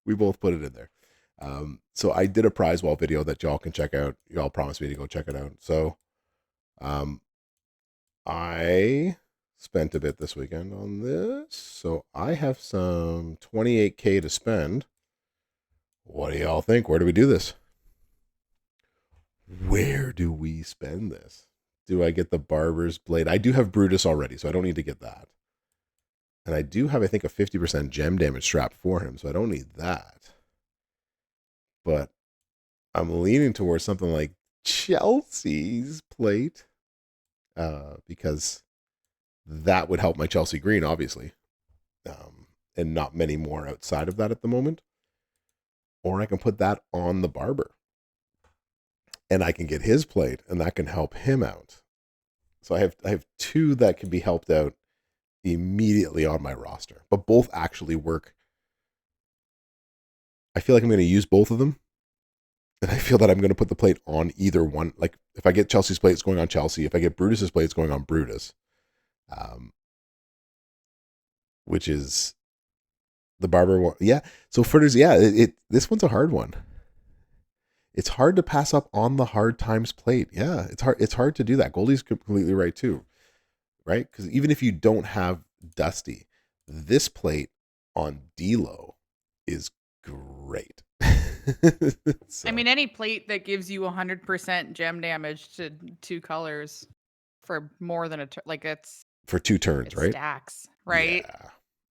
We both put it in there. So I did a prize wall video that y'all can check out. Y'all promised me to go check it out. So I spent a bit this weekend on this. So I have some 28K to spend. What do y'all think? Where do we do this? Where do we spend this? Do I get the Barber's Blade? I do have Brutus already, so I don't need to get that. And I do have, I think, a 50% gem damage strap for him, so I don't need that. But I'm leaning towards something like Chelsea's plate. because that would help my Chelsea green, obviously, and not many more outside of that at the moment. Or I can put that on the barber, and I can get his plate, and that can help him out. So I have two that can be helped out immediately on my roster, but both actually work. I feel like I'm going to use both of them, and I feel that I'm going to put the plate on either one. Like if I get Chelsea's plate, it's going on Chelsea. If I get Brutus's plate, it's going on Brutus, um, which is the barber one. Yeah. So Fritters, yeah, this one's a hard one. It's hard to pass up on the hard times plate. Yeah, it's hard. It's hard to do that. Goldie's completely right too, right? Because even if you don't have Dusty, this plate on D'Lo is great. I So mean, any plate that gives you 100% gem damage to 2 colors for more than like for 2 turns, it right? stacks, right? Yeah,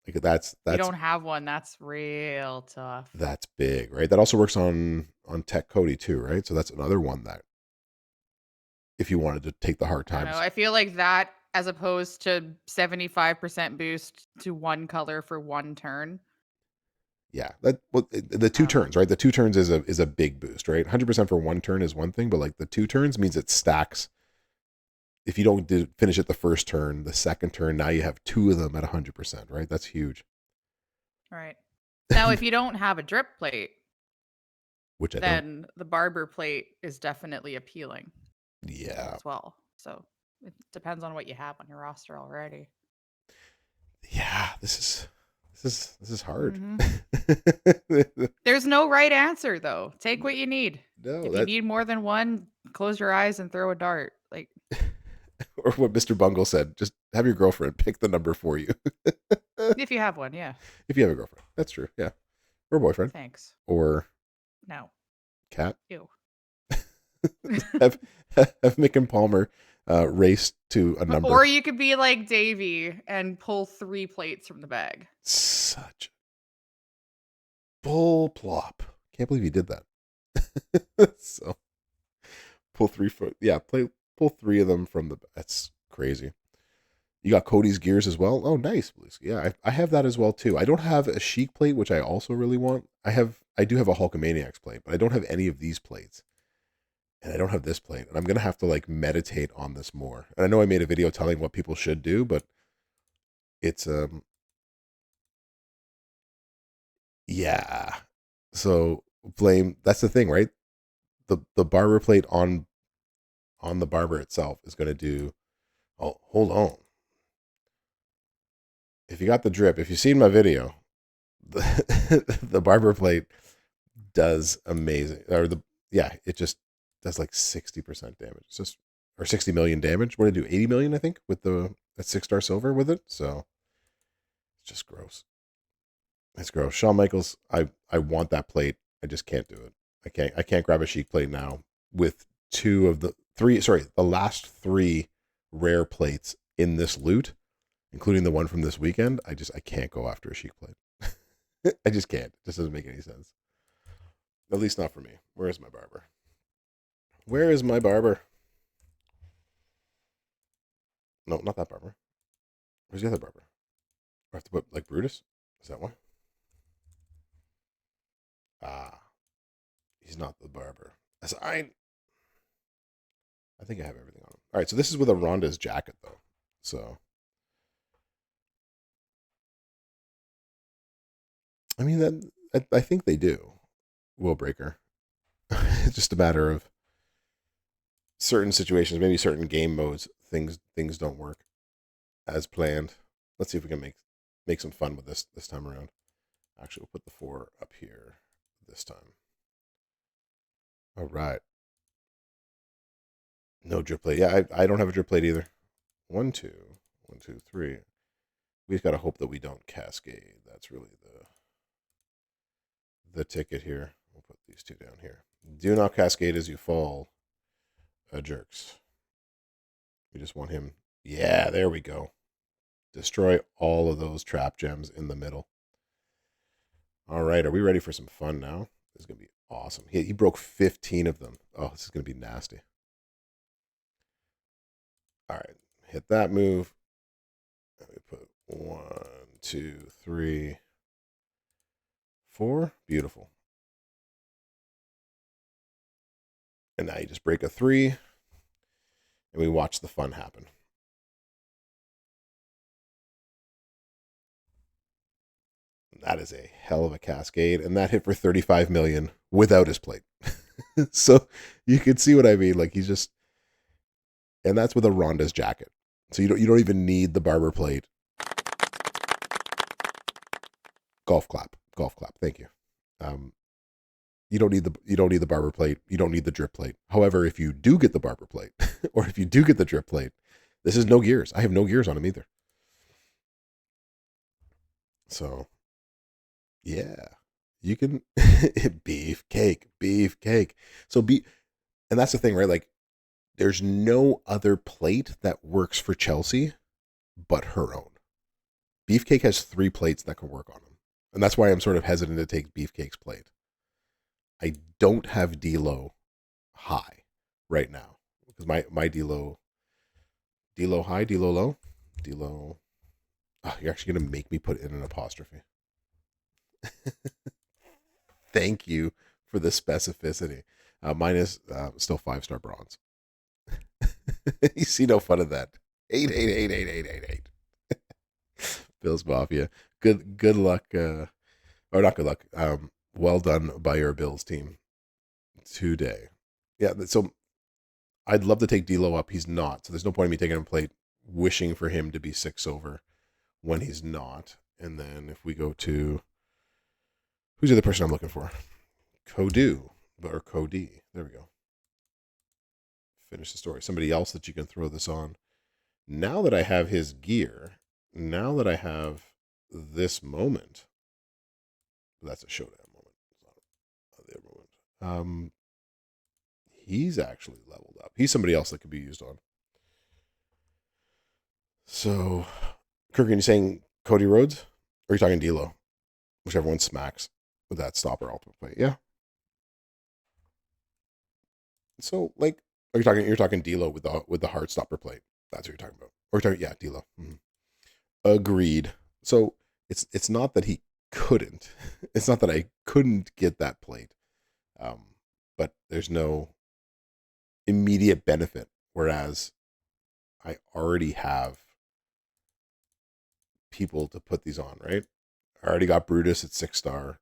like that's If you don't have one, that's real tough. that's big, right? That also works on Tech Cody too, right? So that's another one that if you wanted to take the hard I don't know. times, I feel like that as opposed to 75% boost to 1 color for 1 turn. yeah, that well, the I two don't know. turns, right? The 2 turns is a big boost, right? 100% for 1 turn is one thing, but like the 2 turns means it stacks. If you don't finish it the first turn, the second turn, now you have two of them at 100%, right? That's huge. Right. Now, if you don't have a drip plate, Which I don't. then the barber plate is definitely appealing Yeah, as well. So it depends on what you have on your roster already. yeah. This is hard. Hmm. There's no right answer though. Take what you need. No, If you that need more than one, close your eyes and throw a dart. Like or what Mr. Bungle said. Just have your girlfriend pick the number for you. if you have one, yeah. If you have a girlfriend, that's true. Yeah, or boyfriend, Thanks. or No. cat. Ew. have have Mick and Palmer race to a number. Or you could be like Davey and pull 3 plates from the bag. Such bull plop. Can't believe you did that. So pull 3 foot. Yeah, pull 3 of them from the. That's crazy. You got Cody's gears as well. Oh, nice. Yeah, I have that as well too. I don't have a Sheik plate, which I also really want. I do have a Hulkamaniacs plate, but I don't have any of these plates. And I don't have this plate. And I'm gonna have to like meditate on this more. And I know I made a video telling what people should do, but it's yeah. So blame that's the thing, right? The barber plate on the barber itself is gonna do oh hold on. If you got the drip, if you've seen my video, the barber plate does amazing. Or the yeah, it just does like 60% damage. It's just or 60 million damage. What did it do? 80 million, I think, with the at 6-star silver with it. So it's just gross. It's gross. Shawn Michaels, I want that plate. I just can't do it. I can't grab a Sheik plate now with two of the three sorry, the last three rare plates in this loot, including the one from this weekend. I can't go after a Sheik plate. I just can't. It just doesn't make any sense. At least not for me. Where is my barber? Where is my barber? No, not that barber. Where's the other barber? I have to put like Brutus? Is that why? Ah, he's not the barber. I think I have everything on him. All right, so this is with a Ronda's jacket though. So I mean that I think they do. Will Breaker. It's just a matter of certain situations, maybe certain game modes, things don't work as planned. Let's see if we can make some fun with this time around. Actually, we'll put the 4 up here this time. All right. No drip plate. Yeah, I don't have a drip plate either. 1, 2, 1, 2, 3. We've got to hope that we don't cascade. That's really the ticket here. We'll put these 2 down here. Do not cascade as you fall, jerks. We just want him. Yeah, there we go. Destroy all of those trap gems in the middle. All right, are we ready for some fun now? This is going to be awesome. He broke 15 of them. Oh, this is going to be nasty. All right, hit that move. Let me put 1, 2, 3, 4. Beautiful. And now you just break a 3, and we watch the fun happen. That is a hell of a cascade, and that hit for 35 million without his plate. So you can see what I mean. Like he's just, and that's with a Ronda's jacket. So you don't even need the barber plate. Golf clap. Thank you. You don't need the barber plate. You don't need the drip plate. However, if you do get the barber plate, or if you do get the drip plate, this is no gears. I have no gears on him either. So yeah, you can beefcake. So and that's the thing, right? Like, there's no other plate that works for Chelsea but her own. Beefcake has 3 plates that can work on him, and that's why I'm sort of hesitant to take Beefcake's plate. I don't have D-Lo high right now because my D-Lo high, D-Lo low, D-Lo. Oh, you're actually gonna make me put in an apostrophe. Thank you for the specificity. Mine is still 5-star bronze. You see no fun of that. 8. Bills Mafia. Good luck. Or not good luck. Well done by your Bills team today. Yeah. So I'd love to take D'Lo up. He's not. So there's no point in me taking him plate, wishing for him to be 6 over when he's not. And then if we go to, who's the other person I'm looking for? Cody. There we go. Finish the story. Somebody else that you can throw this on. Now that I have his gear, now that I have this moment, that's a showdown moment. It's not a moment. He's actually leveled up. He's somebody else that could be used on. So, Kirk, are you saying Cody Rhodes? Or are you talking D'Lo? Whichever one smacks with that stopper ultimate play. Yeah. So, like, are you talking? You're talking D'Lo with the hard stopper plate. That's what you're talking about. Or you're talking, yeah, D'Lo. Mm-hmm. Agreed. So it's not that he couldn't. It's not that I couldn't get that plate. But there's no immediate benefit. Whereas I already have people to put these on, right? I already got Brutus at 6-star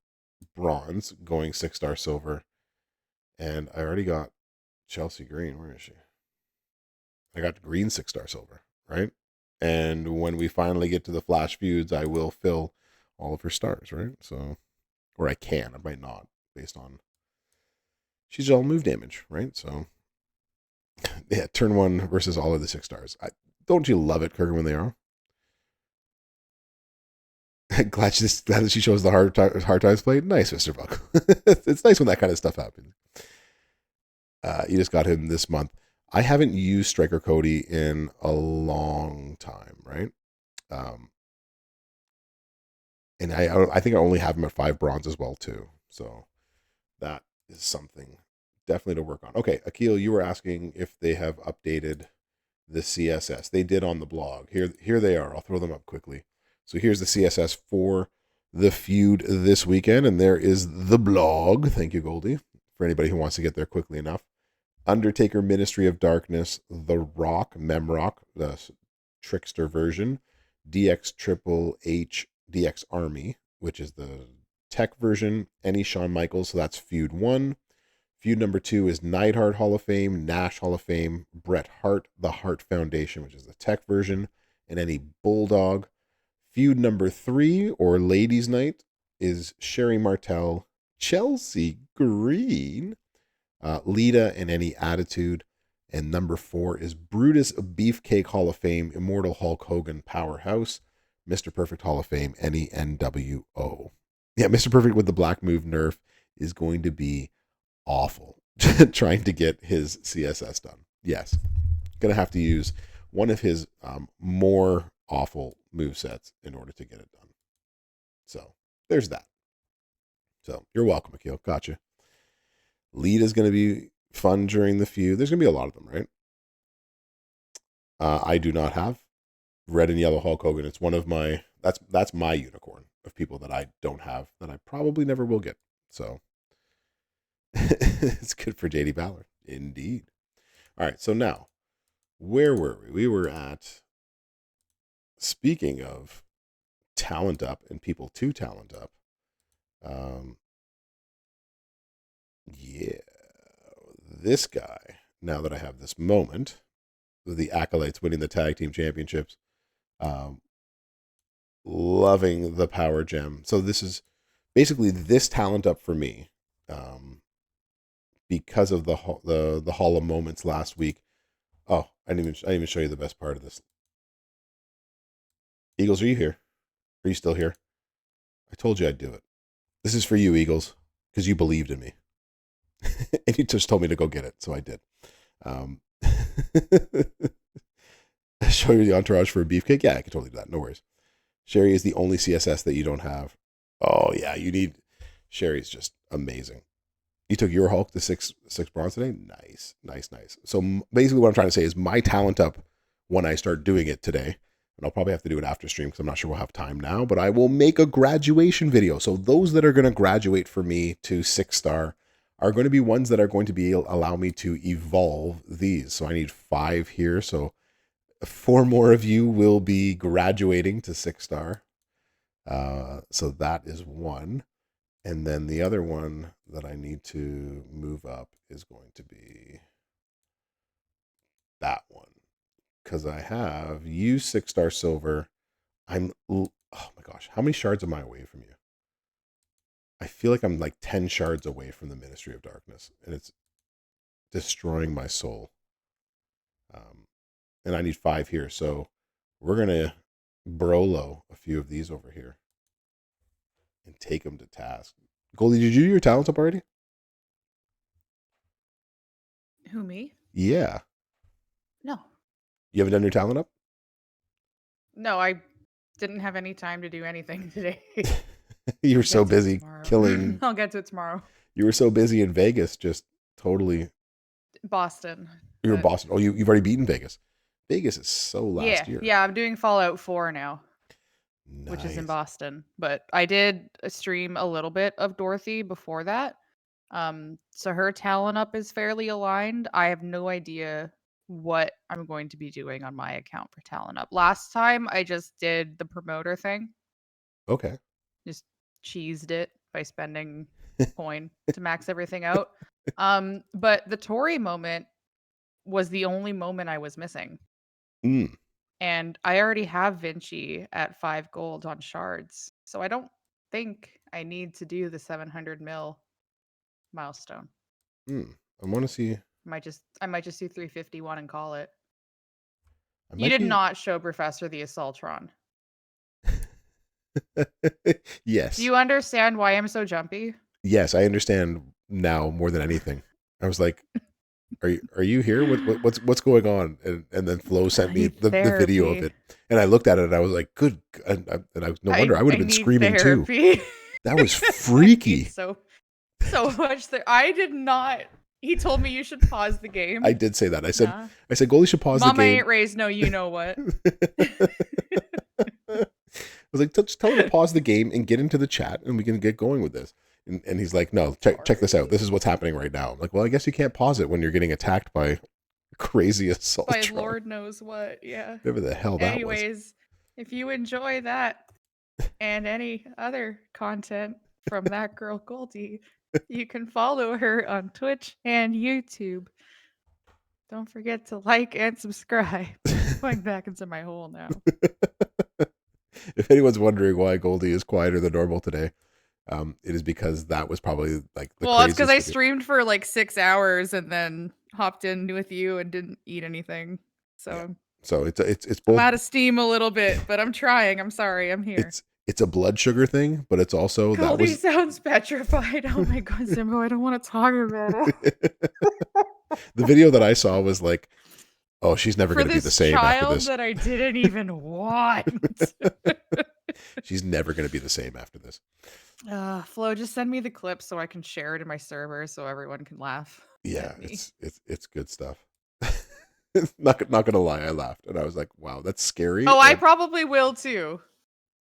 bronze, going 6-star silver, and I already got Chelsea Green. Where is she? I got Green 6-star silver, right? And when we finally get to the flash feuds, I will fill all of her stars, right? So, or I can, I might not, based on she's all move damage, right? So, yeah, turn 1 versus all of the 6-stars. Don't you love it, Kurgan, when they are? glad she shows the hard times plate. Nice, Mr. Buck. It's nice when that kind of stuff happens. You just got him this month. I haven't used Striker Cody in a long time, right? And I think I only have him at 5 bronze as well too. So that is something definitely to work on. Okay, Akil, you were asking if they have updated the CSS. They did on the blog. Here they are. I'll throw them up quickly. So here's the CSS for the feud this weekend, and there is the blog. Thank you, Goldie, for anybody who wants to get there quickly enough. Undertaker Ministry of Darkness, The Rock, Memrock, the Trickster version, DX Triple H DX Army, which is the tech version, any Shawn Michaels, so that's Feud 1. Feud number 2 is Neidhart Hall of Fame, Nash Hall of Fame, Bret Hart, The Hart Foundation, which is the tech version, and any Bulldog. Feud number 3, or Ladies Night, is Sherry Martel, Chelsea Green, Lita, and any Attitude. And number 4 is Brutus Beefcake Hall of Fame, Immortal Hulk Hogan Powerhouse, Mr. Perfect Hall of Fame, any NWO. Yeah, Mr. Perfect with the Black Move nerf is going to be awful trying to get his CSS done. Yes. Going to have to use one of his more awful move sets in order to get it done. So there's that. So you're welcome, Akil. Gotcha. Lead is going to be fun during the feud. There's going to be a lot of them, right? I do not have red and yellow Hulk Hogan. It's one of my that's my unicorn of people that I don't have that I probably never will get. So it's good for JD Ballard, indeed. All right, so now where were we? We were at, speaking of talent up and people to talent up. Yeah, this guy. Now that I have this moment, the Acolytes winning the tag team championships, um, loving the power gem. So this is basically this talent up for me, because of the Hall of Moments last week. Oh, I didn't even show you the best part of this. Eagles, are you here? Are you still here? I told you I'd do it. This is for you, Eagles, because you believed in me. And you just told me to go get it, so I did. Show you the entourage for a beefcake? Yeah, I can totally do that. No worries. Sherry is the only CSS that you don't have. Oh, yeah, you need... Sherry's just amazing. You took your Hulk to six bronze today? Nice, nice, nice. So basically what I'm trying to say is my talent up when I start doing it today, and I'll probably have to do it after stream because I'm not sure we'll have time now, but I will make a graduation video. So those that are going to graduate for me to 6-star are going to be ones that are going to be allow me to evolve these. So I need 5 here. So 4 more of you will be graduating to 6-star. So that is one. And then the other one that I need to move up is going to be that one. Because I have you 6-star silver. Oh my gosh, how many shards am I away from you? I feel like I'm like 10 shards away from the Ministry of Darkness, and it's destroying my soul. And I need 5 here, so we're gonna Brolo a few of these over here and take them to task. Goldie, did you do your talents up already? Who, me? Yeah. No. You haven't done your talent up? No, I didn't have any time to do anything today. You were so busy killing. I'll get to it tomorrow. You were so busy in Vegas, just totally. Boston. You were Boston. Oh, you've already beaten Vegas. Vegas is so last year. Yeah, I'm doing Fallout 4 now. Nice. Which is in Boston. But I did stream a little bit of Dorothy before that. So her talent up is fairly aligned. I have no idea what I'm going to be doing on my account for talent up. Last time I just did the promoter thing. Okay. Just cheesed it by spending coin to max everything out. But the Tory moment was the only moment I was missing. And I already have Vinci at 5 gold on shards. So I don't think I need to do the 700 mil milestone. I want to see. I might just do 351 and call it. You did not show Brofessor the Assaultron. Yes. Do you understand why I'm so jumpy? Yes, I understand now more than anything. I was like, "Are you here? What's going on?" And then Flo sent me the video of it, and I looked at it and I was like, "Good." And no wonder I would have been screaming therapy. Too. That was freaky. so much that I did not. He told me you should pause the game. I did say that. I said Goldie should pause the game. Mama ain't raised no you know what. I was like, just tell him to pause the game and get into the chat and we can get going with this. And he's like, no, check this out. This is what's happening right now. I'm like, well, I guess you can't pause it when you're getting attacked by crazy assault. By Lord knows what, yeah. Whatever the hell that was. Anyways, if you enjoy that and any other content from that girl Goldie, you can follow her on Twitch and YouTube. Don't forget to like and subscribe. Going back into my hole now. If anyone's wondering why Goldie is quieter than normal today, it is because that was probably like the well, it's because I streamed for like 6 hours and then hopped in with you and didn't eat anything. So yeah. So it's both. I'm out of steam a little bit, but I'm trying. I'm sorry. I'm here. It's a blood sugar thing, but it's also Goldie sounds petrified. Oh my god, Zimbo, I don't want to talk about it. The video that I saw was like, oh, she's never going to be the same after this. That I didn't even want. She's never going to be the same after this. Flo, just send me the clip so I can share it in my server so everyone can laugh. Yeah, it's good stuff. Not gonna lie, I laughed and I was like, wow, that's scary. Oh, I And probably will too.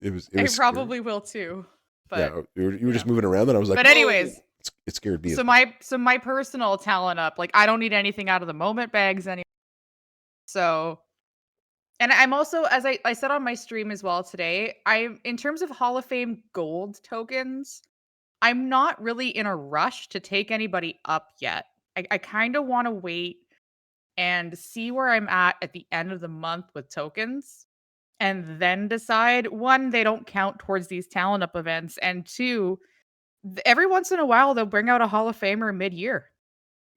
it I was scary. probably will too. But Yeah, you were just moving around and I was like, But whoa. anyways, It scared me as so well. my personal talent up, like I don't need anything out of the moment bags anymore. So, and I'm also, as I said on my stream as well today, I'm in terms of Hall of Fame gold tokens, I'm not really in a rush to take anybody up yet. I kind of want to wait and see where I'm at the end of the month with tokens and then decide. One, they don't count towards these talent up events, and two, every once in a while they'll bring out a Hall of Famer mid-year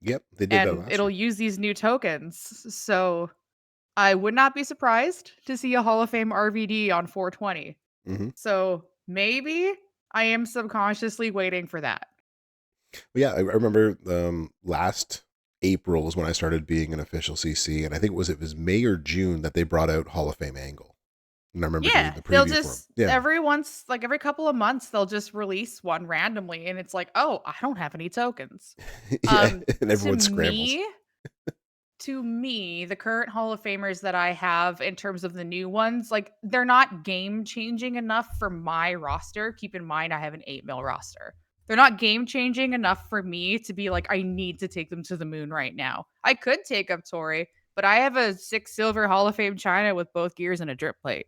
Yep, they did that and last it'll year. use these new tokens. So I would not be surprised to see a Hall of Fame RVD on 420. Mm-hmm. So maybe I am subconsciously waiting for that. But yeah, I remember last April was when I started being an official CC, and I think it was May or June that they brought out Hall of Fame Angle, and I remember doing Yeah, the they'll preview for him. just Yeah, every couple of months they'll just release one randomly and it's like, "Oh, I don't have any tokens." yeah, Um and to everyone scrambles. me, the current Hall of Famers that I have in terms of the new ones, like they're not game changing enough for my roster. Keep in mind, I have an 8 mil roster. They're not game changing enough for me to be like, I need to take them to the moon right now. I could take up Tori, but I have a 6 silver Hall of Fame China with both gears and a drip plate.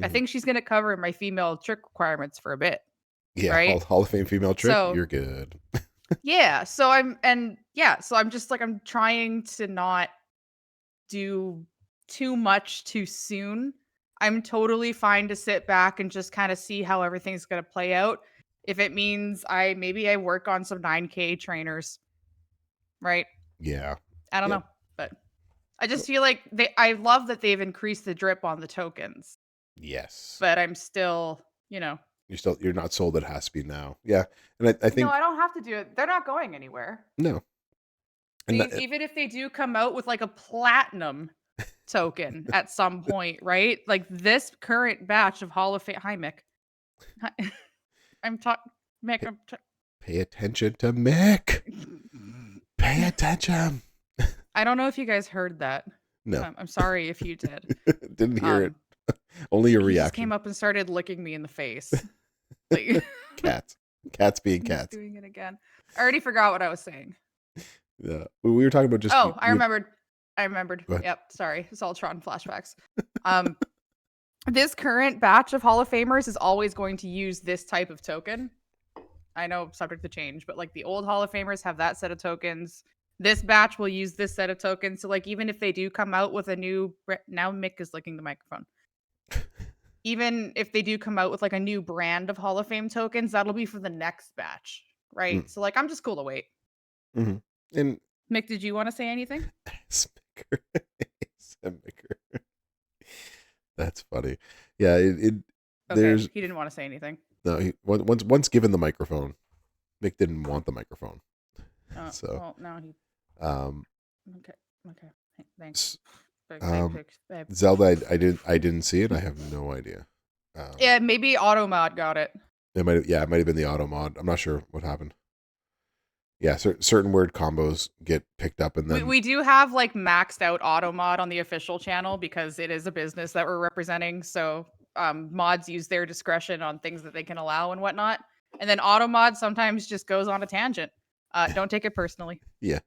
I Hmm. think she's going to cover my female trick requirements for a bit, Yeah, right? Hall of Fame female trick. So You're good. yeah, so I'm just like I'm trying to not do too much too soon. I'm totally fine to sit back and just kind of see how everything's going to play out. If it means I work on some 9K trainers, right? Yeah. I don't Yep. know, but I just feel like I love that they've increased the drip on the tokens, Yes. but I'm still, you know, You're not sold. It has to be now. Yeah, and I no, think I don't have to do it. They're not going anywhere. no, and Even if they do come out with like a platinum token at some point, right? Like this current batch of Hall of Fame. Hi, Mick. Hi. I'm talking, Mick. pay, pay attention to Mick. Pay attention. I don't know if you guys heard that. No, I'm sorry if you did. didn't hear it. Um, Only your he just came reaction. up and started licking me in the face. Like Cats being he's cats. doing it again. I already forgot what I was saying. Yeah, we were talking about just Oh, I remembered. Go ahead. Yep. Sorry. It's all Tron flashbacks. Um, this current batch of Hall of Famers is always going to use this type of token. I know, subject to change, but like the old Hall of Famers have that set of tokens. This batch will use this set of tokens. So like even if they do come out with a new now Mick is licking the microphone. Even if they do come out with like a new brand of Hall of Fame tokens, that'll be for the next batch, right? So like I'm just cool to wait. Mm-hmm. And Mick, did you want to say anything? Smicker. Smicker. That's funny. Yeah, it Okay, there's he didn't want to say anything. no once given the microphone, Mick didn't want the microphone. So Well, now he. um Okay. Thanks. Zelda, I didn't see it. I have no idea. Yeah, maybe Automod got it. It might have been the auto mod. I'm not sure what happened. Yeah, certain word combos get picked up, and then We do have like maxed out Automod on the official channel because it is a business that we're representing. So mods use their discretion on things that they can allow and whatnot. And then Automod sometimes just goes on a tangent. Don't take it personally. yeah,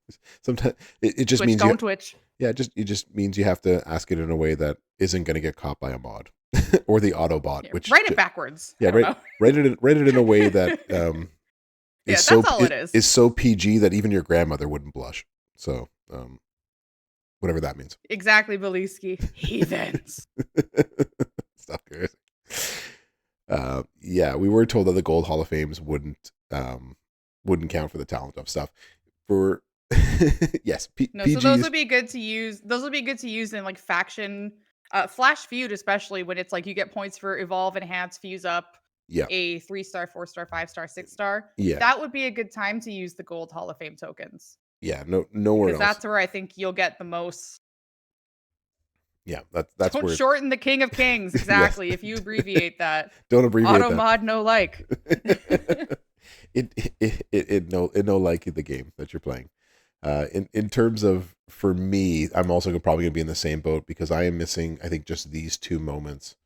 sometimes it just Twitch, means don't Twitch. yeah, it just means you have to ask it in a way that isn't going to get caught by a mod or the Autobot, Yeah, which write it backwards. yeah, I don't know. write it in a way that Yeah, is that's all it is. is so PG that even your grandmother wouldn't blush. So whatever that means. Exactly, Belisky. Heathens. Stop curious. Yeah, we were told that the Gold Hall of Fames wouldn't count for the talent of stuff. For yes, No, PGs. so those would be good to use. Those would be good to use in like faction, Flash Feud, especially when it's like you get points for evolve, enhance, fuse up, Yeah, a 3-star, 4-star, 5-star, 6-star. yeah, That would be a good time to use the Gold Hall of Fame tokens yeah. No, nowhere because else. that's where I think you'll get the most. Yeah, that's Don't where shorten the King of Kings exactly. If you abbreviate that, don't abbreviate auto mod no like. it no like the game that you're playing. In terms of, for me, I'm also probably going to be in the same boat because I am missing, I think, just these two moments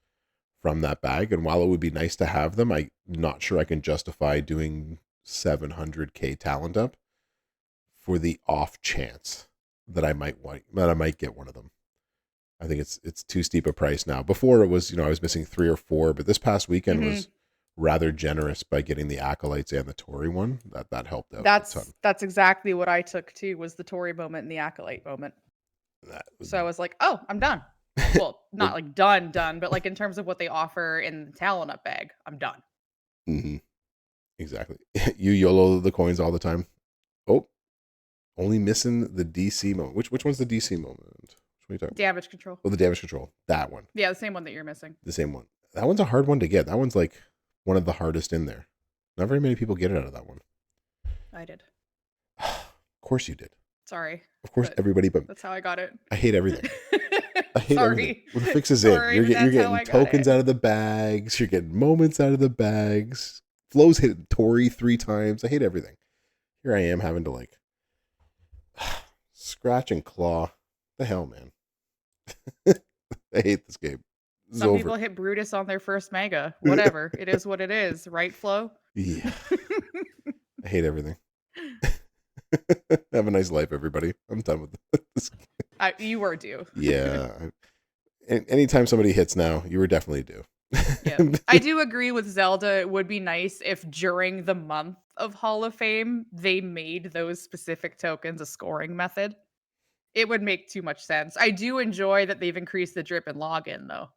from that bag. And while it would be nice to have them, I'm not sure I can justify doing 700k talent up for the off chance that I might get one of them. I think it's too steep a price now. Before it was, I was missing 3 or 4, but this past weekend was rather generous by getting the Acolytes and the Tory one. That helped out a ton. That's exactly what I took too, was the Tory moment and the Acolyte moment. So I was like, oh, I'm done. Well, not like done, but like in terms of what they offer in the talent up bag, I'm done. Mm-hmm. Exactly. You YOLO the coins all the time. Oh, only missing the DC moment. Which one's the DC moment? Which one are you talking about? Damage control. Oh, the damage control. That one. Yeah, the same one that you're missing. The same one. That one's a hard one to get. That one's like one of the hardest in there. Not very many people get it out of that one. I did. Of course you did. Sorry. Of course, everybody, but that's how I got it. I hate everything. I hate everything. Well, the fix is Sorry, in. You're getting tokens out of the bags. You're getting moments out of the bags. Flo's hit Tory 3 times. I hate everything. Here I am having to like scratch and claw. The hell, man. I hate this game. Some people hit Brutus on their first mega. Whatever. It is what it is. Right, Flo? Yeah. I hate everything. Have a nice life, everybody. I'm done with this. You were due. Yeah. Anytime somebody hits now, you were definitely due. Yeah. I do agree with Zelda. It would be nice if during the month of Hall of Fame, they made those specific tokens a scoring method. It would make too much sense. I do enjoy that they've increased the drip and login, though.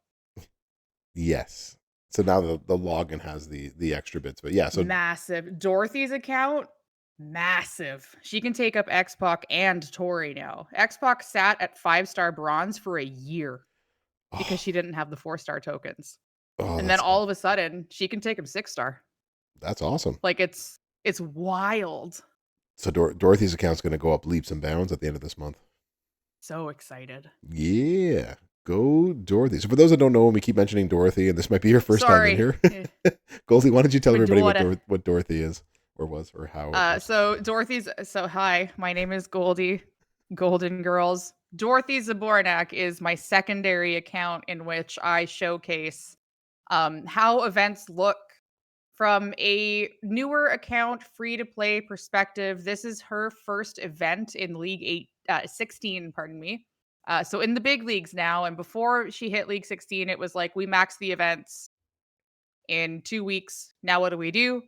Yes. So now the login has the extra bits, but yeah. So massive. Dorothy's account, massive. She can take up X-Pac and Tory now. X-Pac sat at 5-star bronze for a year because she didn't have the 4-star tokens. And then all of a sudden, she can take him 6-star. That's awesome. Like it's wild. So Dorothy's account's going to go up leaps and bounds at the end of this month. So excited. Yeah. Go Dorothy. So for those that don't know, when we keep mentioning Dorothy, and this might be your first time in here, Goldie, why don't you tell everybody what Dorothy is, or was, or how? So hi, my name is Goldie, Golden Girls. Dorothy Zabornak is my secondary account in which I showcase how events look from a newer account, free to play perspective. This is her first event in League 16, pardon me. So in the big leagues now, and before she hit League 16, it was like we max the events in 2 weeks. Now what do?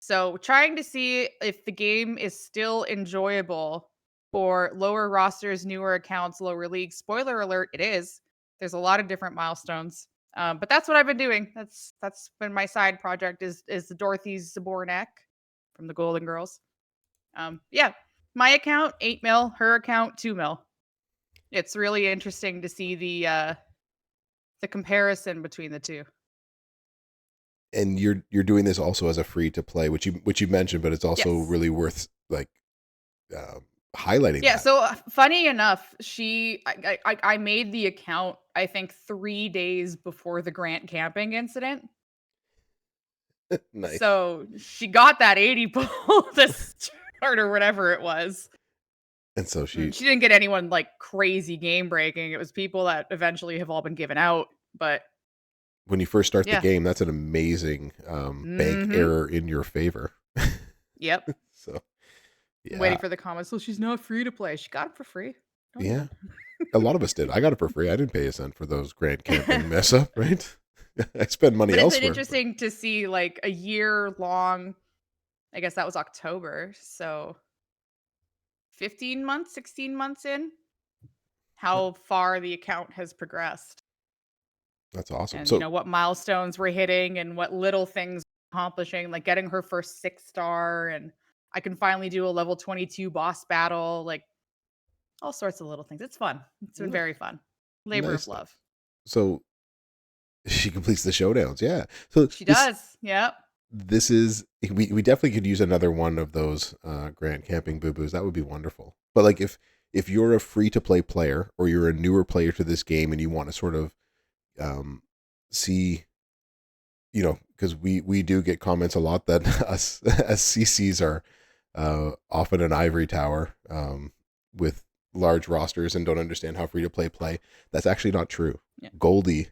So trying to see if the game is still enjoyable for lower rosters, newer accounts, lower leagues. Spoiler alert, it is. There's a lot of different milestones. But that's what I've been doing. That's been my side project is the Dorothy Zabornak from the Golden Girls. Yeah, my account 8 mil, her account 2 mil. It's really interesting to see the comparison between the two. And you're doing this also as a free to play, which you mentioned, but it's also really worth like highlighting. Yeah. So funny enough, I made the account I think 3 days before the Grant camping incident. Nice. So she got that 80 pull to start or whatever it was. And so she didn't get anyone like crazy game breaking. It was people that eventually have all been given out. But when you first start the game, that's an amazing bank error in your favor. Yep. So yeah. Waiting for the comments. So she's not free to play. She got it for free. Yeah. A lot of us did. I got it for free. I didn't pay a cent for those Grand camping mess up, right? I spend money elsewhere. It's interesting to see like a year long. I guess that was October. So 15 months, 16 months in, how far the account has progressed. That's awesome. And so, what milestones we're hitting and what little things we're accomplishing, like getting her first 6-star, and I can finally do a level 22 boss battle, like all sorts of little things. It's fun. It's been very fun. Labor of love. So she completes the showdowns. Yeah. So she does. Yep. This is we definitely could use another one of those Grand camping boo-boos. That would be wonderful. But like if you're a free to play player or you're a newer player to this game and you want to sort of see, because we do get comments a lot that us as CCs are often an ivory tower, with large rosters and don't understand how free to play. That's actually not true. Yeah. Goldie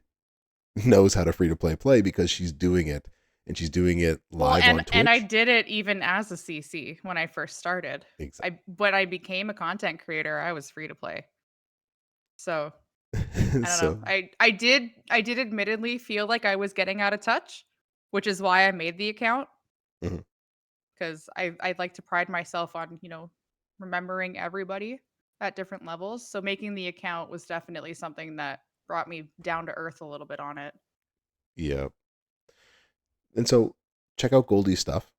knows how to free to play because she's doing it, and she's doing it live on Twitch. And I did it even as a CC when I first started. Exactly. When I became a content creator, I was free to play. So I don't know. I did admittedly feel like I was getting out of touch, which is why I made the account. Because I like to pride myself on, remembering everybody at different levels. So making the account was definitely something that brought me down to earth a little bit on it. Yeah. And so check out Goldie's stuff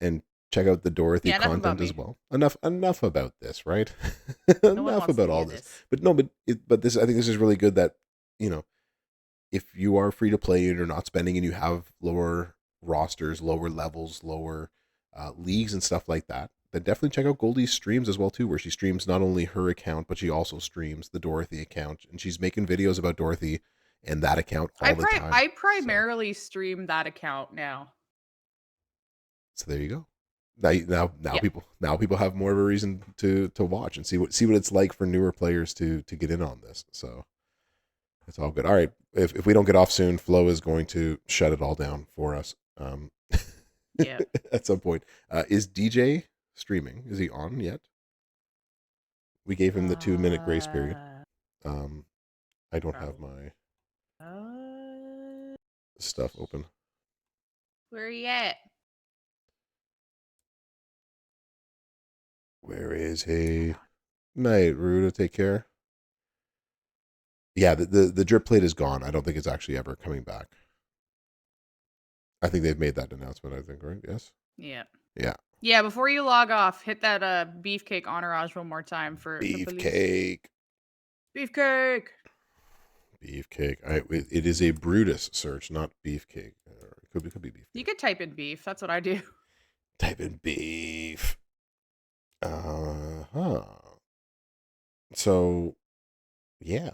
and check out the Dorothy content as well. Enough about this, right? Enough about all this. But no, but this, I think this is really good that, if you are free to play and you're not spending and you have lower rosters, lower levels, lower leagues and stuff like that, then definitely check out Goldie's streams as well too, where she streams not only her account, but she also streams the Dorothy account, and she's making videos about Dorothy and that account all the time. I primarily stream that account now. So there you go. Now people have more of a reason to watch and see what it's like for newer players to get in on this. So it's all good. All right, if we don't get off soon, Flo is going to shut it all down for us. Yeah. At some point, is DJ streaming? Is he on yet? We gave him the 2-minute grace period. I don't have my stuff open. Where are you at? Where is he? Night, Ruda, take care. Yeah, the drip plate is gone. I don't think it's actually ever coming back. I think they've made that announcement, I think, right? Yes? Yeah. Yeah. Yeah, before you log off, hit that beefcake honorage one more time for Beefcake. Beefcake. Beefcake. It is a Brutus search, not beefcake. It could be beef. You could type in beef. That's what I do. Type in beef. So, yeah.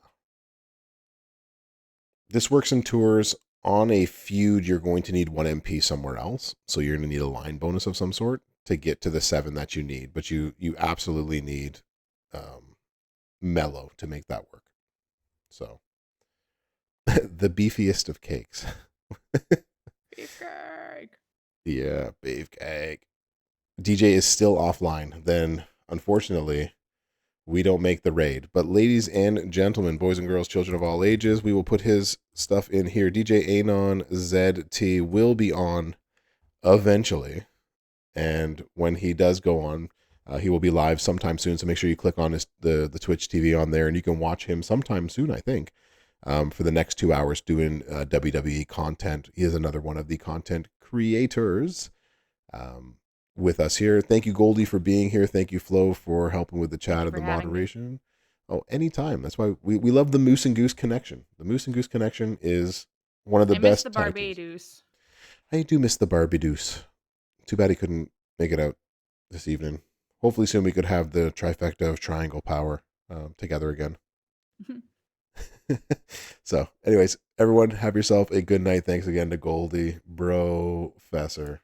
This works in tours. On a feud, you're going to need 1 MP somewhere else. So you're going to need a line bonus of some sort to get to the 7 that you need. But you absolutely need mellow to make that work. So, the beefiest of cakes. Beefcake. Yeah, beefcake. DJ is still offline. Then, unfortunately, we don't make the raid. But ladies and gentlemen, boys and girls, children of all ages, we will put his stuff in here. DJ Anon ZT will be on eventually. And when he does go on, he will be live sometime soon. So make sure you click on the Twitch TV on there, and you can watch him sometime soon, I think, for the next 2 hours doing WWE content. He is another one of the content creators with us here. Thank you, Goldie, for being here. Thank you, Flo, for helping with the chat and the moderation. Oh, anytime. That's why we love the Moose and Goose connection. The Moose and Goose connection is one of the best. I miss the Barbados. I do miss the Barbados. Too bad he couldn't make it out this evening. Hopefully soon we could have the trifecta of triangle power together again. So, anyways, everyone, have yourself a good night. Thanks again to Goldie, Brofessor.